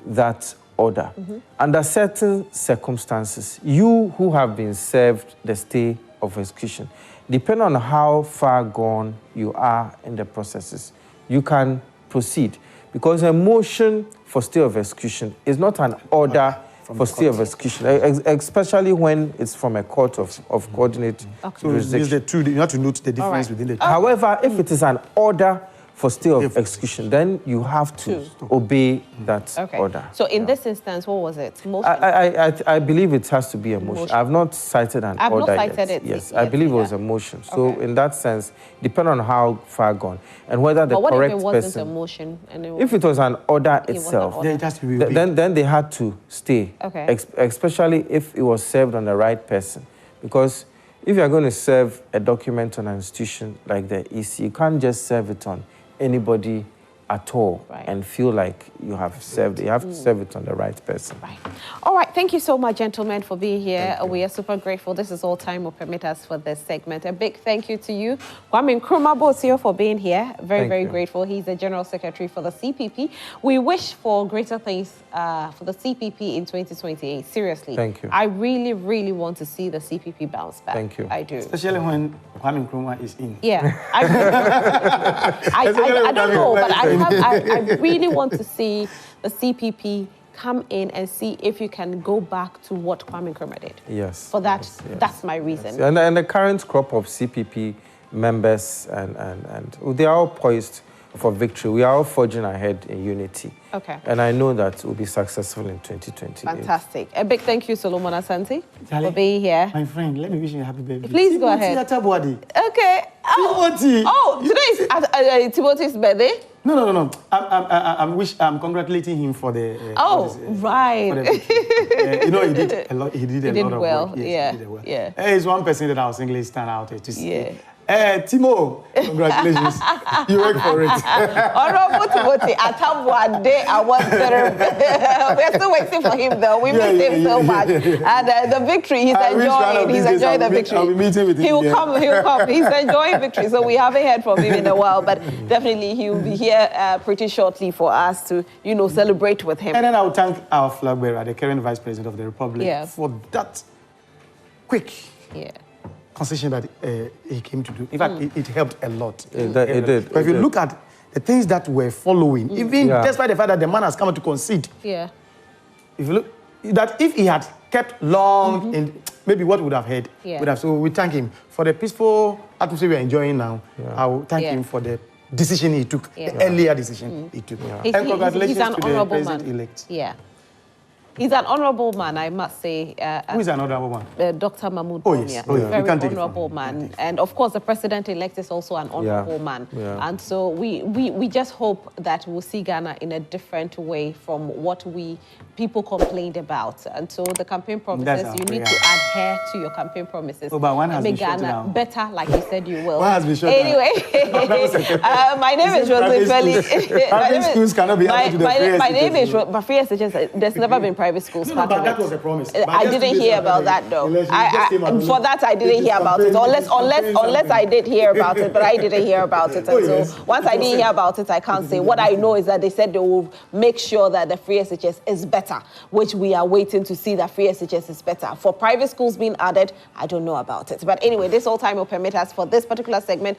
B: that order. Under certain circumstances, you who have been served the stay of execution, depending on how far gone you are in the processes, you can proceed. Because a motion for stay of execution is not an order for stay of execution, especially when it's from a court of coordinate jurisdiction.
C: So you have to note the difference within the two.
B: However, if it is an order for stay of execution, then you have to obey that order.
A: So in this instance, what was it? Motion?
B: I believe it has to be a motion. I've not cited an order
A: yet.
B: It. Yes, I believe it was a motion. So in that sense, depending on how far gone and whether the correct person... But what if it wasn't a
A: motion?
B: If it was an order itself,
C: then it has to be obeyed.
B: Then they had to stay, especially if it was served on the right person. Because if you're going to serve a document on an institution like the EC, you can't just serve it on anybody at all and feel like you have served it. You have to serve it on the right person.
A: All right. Thank you so much, gentlemen, for being here. We are super grateful. This is all time will permit us for this segment. A big thank you to you, Kwame Nkrumah, for being here. Very grateful. He's the General Secretary for the CPP. We wish for greater things for the CPP in 2028. Seriously.
B: Thank you.
A: I really want to see the CPP bounce back.
B: Thank you.
A: I do.
C: Especially when Kwame Nkrumah is in.
A: Yeah. I don't know, but I really want to see the CPP come in and see if you can go back to what Kwame Nkrumah did.
B: Yes.
A: For that, that's my reason.
B: Yes. And the current crop of CPP members and they are all poised for victory. We are all forging ahead in unity. And I know that we'll be successful in 2028.
A: Fantastic. A big thank you, Solomon Asante, for being here.
C: My friend, let me wish you a happy birthday.
A: Please go ahead. Okay. Today is Timothy's birthday?
C: No. I'm congratulating him for the... you know, he did a lot of
A: well.
C: work. Yes, he did well. He's one person that I was thinking stand out to see. Timo, congratulations. You work for it.
A: Honorable Timothy, Atamwande, I want better. We're still waiting for him though. We miss him so much. And the victory, he's enjoying. He's enjoying the victory.
C: I'll be meeting with him.
A: He'll come. He's enjoying victory. So we haven't heard from him in a while, but definitely he will be here pretty shortly for us to, celebrate with him.
C: And then I will thank our flag bearer, the current Vice President of the Republic, for that quick concession that he came to do. In fact, it helped a lot.
B: It did.
C: But if you look at the things that were following, even despite the fact that the man has come to concede, if you look, that if he had kept long, in maybe what we would have heard, would have. So we thank him for the peaceful atmosphere we are enjoying now. I will thank him for the decision he took, the earlier decision he took. And congratulations to the President-elect.
A: He's an honorable man, I must say.
C: Who is an honorable man?
A: Dr. Mahmoud.
C: Yes.
A: Very honorable man. And of course, the president-elect is also an honorable man. And so we just hope that we'll see Ghana in a different way from what people complained about. And so the campaign promises, you need to adhere to your campaign promises.
C: But one has been shut
A: Ghana better, like you said you will.
C: One has been shut
A: anyway, my name is Rosie.
C: Private schools cannot be added to the
A: My name is Free SHS. There's never been private schools.
C: But that was a promise.
A: I didn't hear about that though. For that I didn't hear about it. Unless I did hear about it, but I didn't hear about it. And so once I didn't hear about it, I can't say. What I know is that they said they will make sure that the free SHS is better, which we are waiting to see that free SHS is better. For private schools being added, I don't know about it. But anyway, this all time will permit us for this particular segment.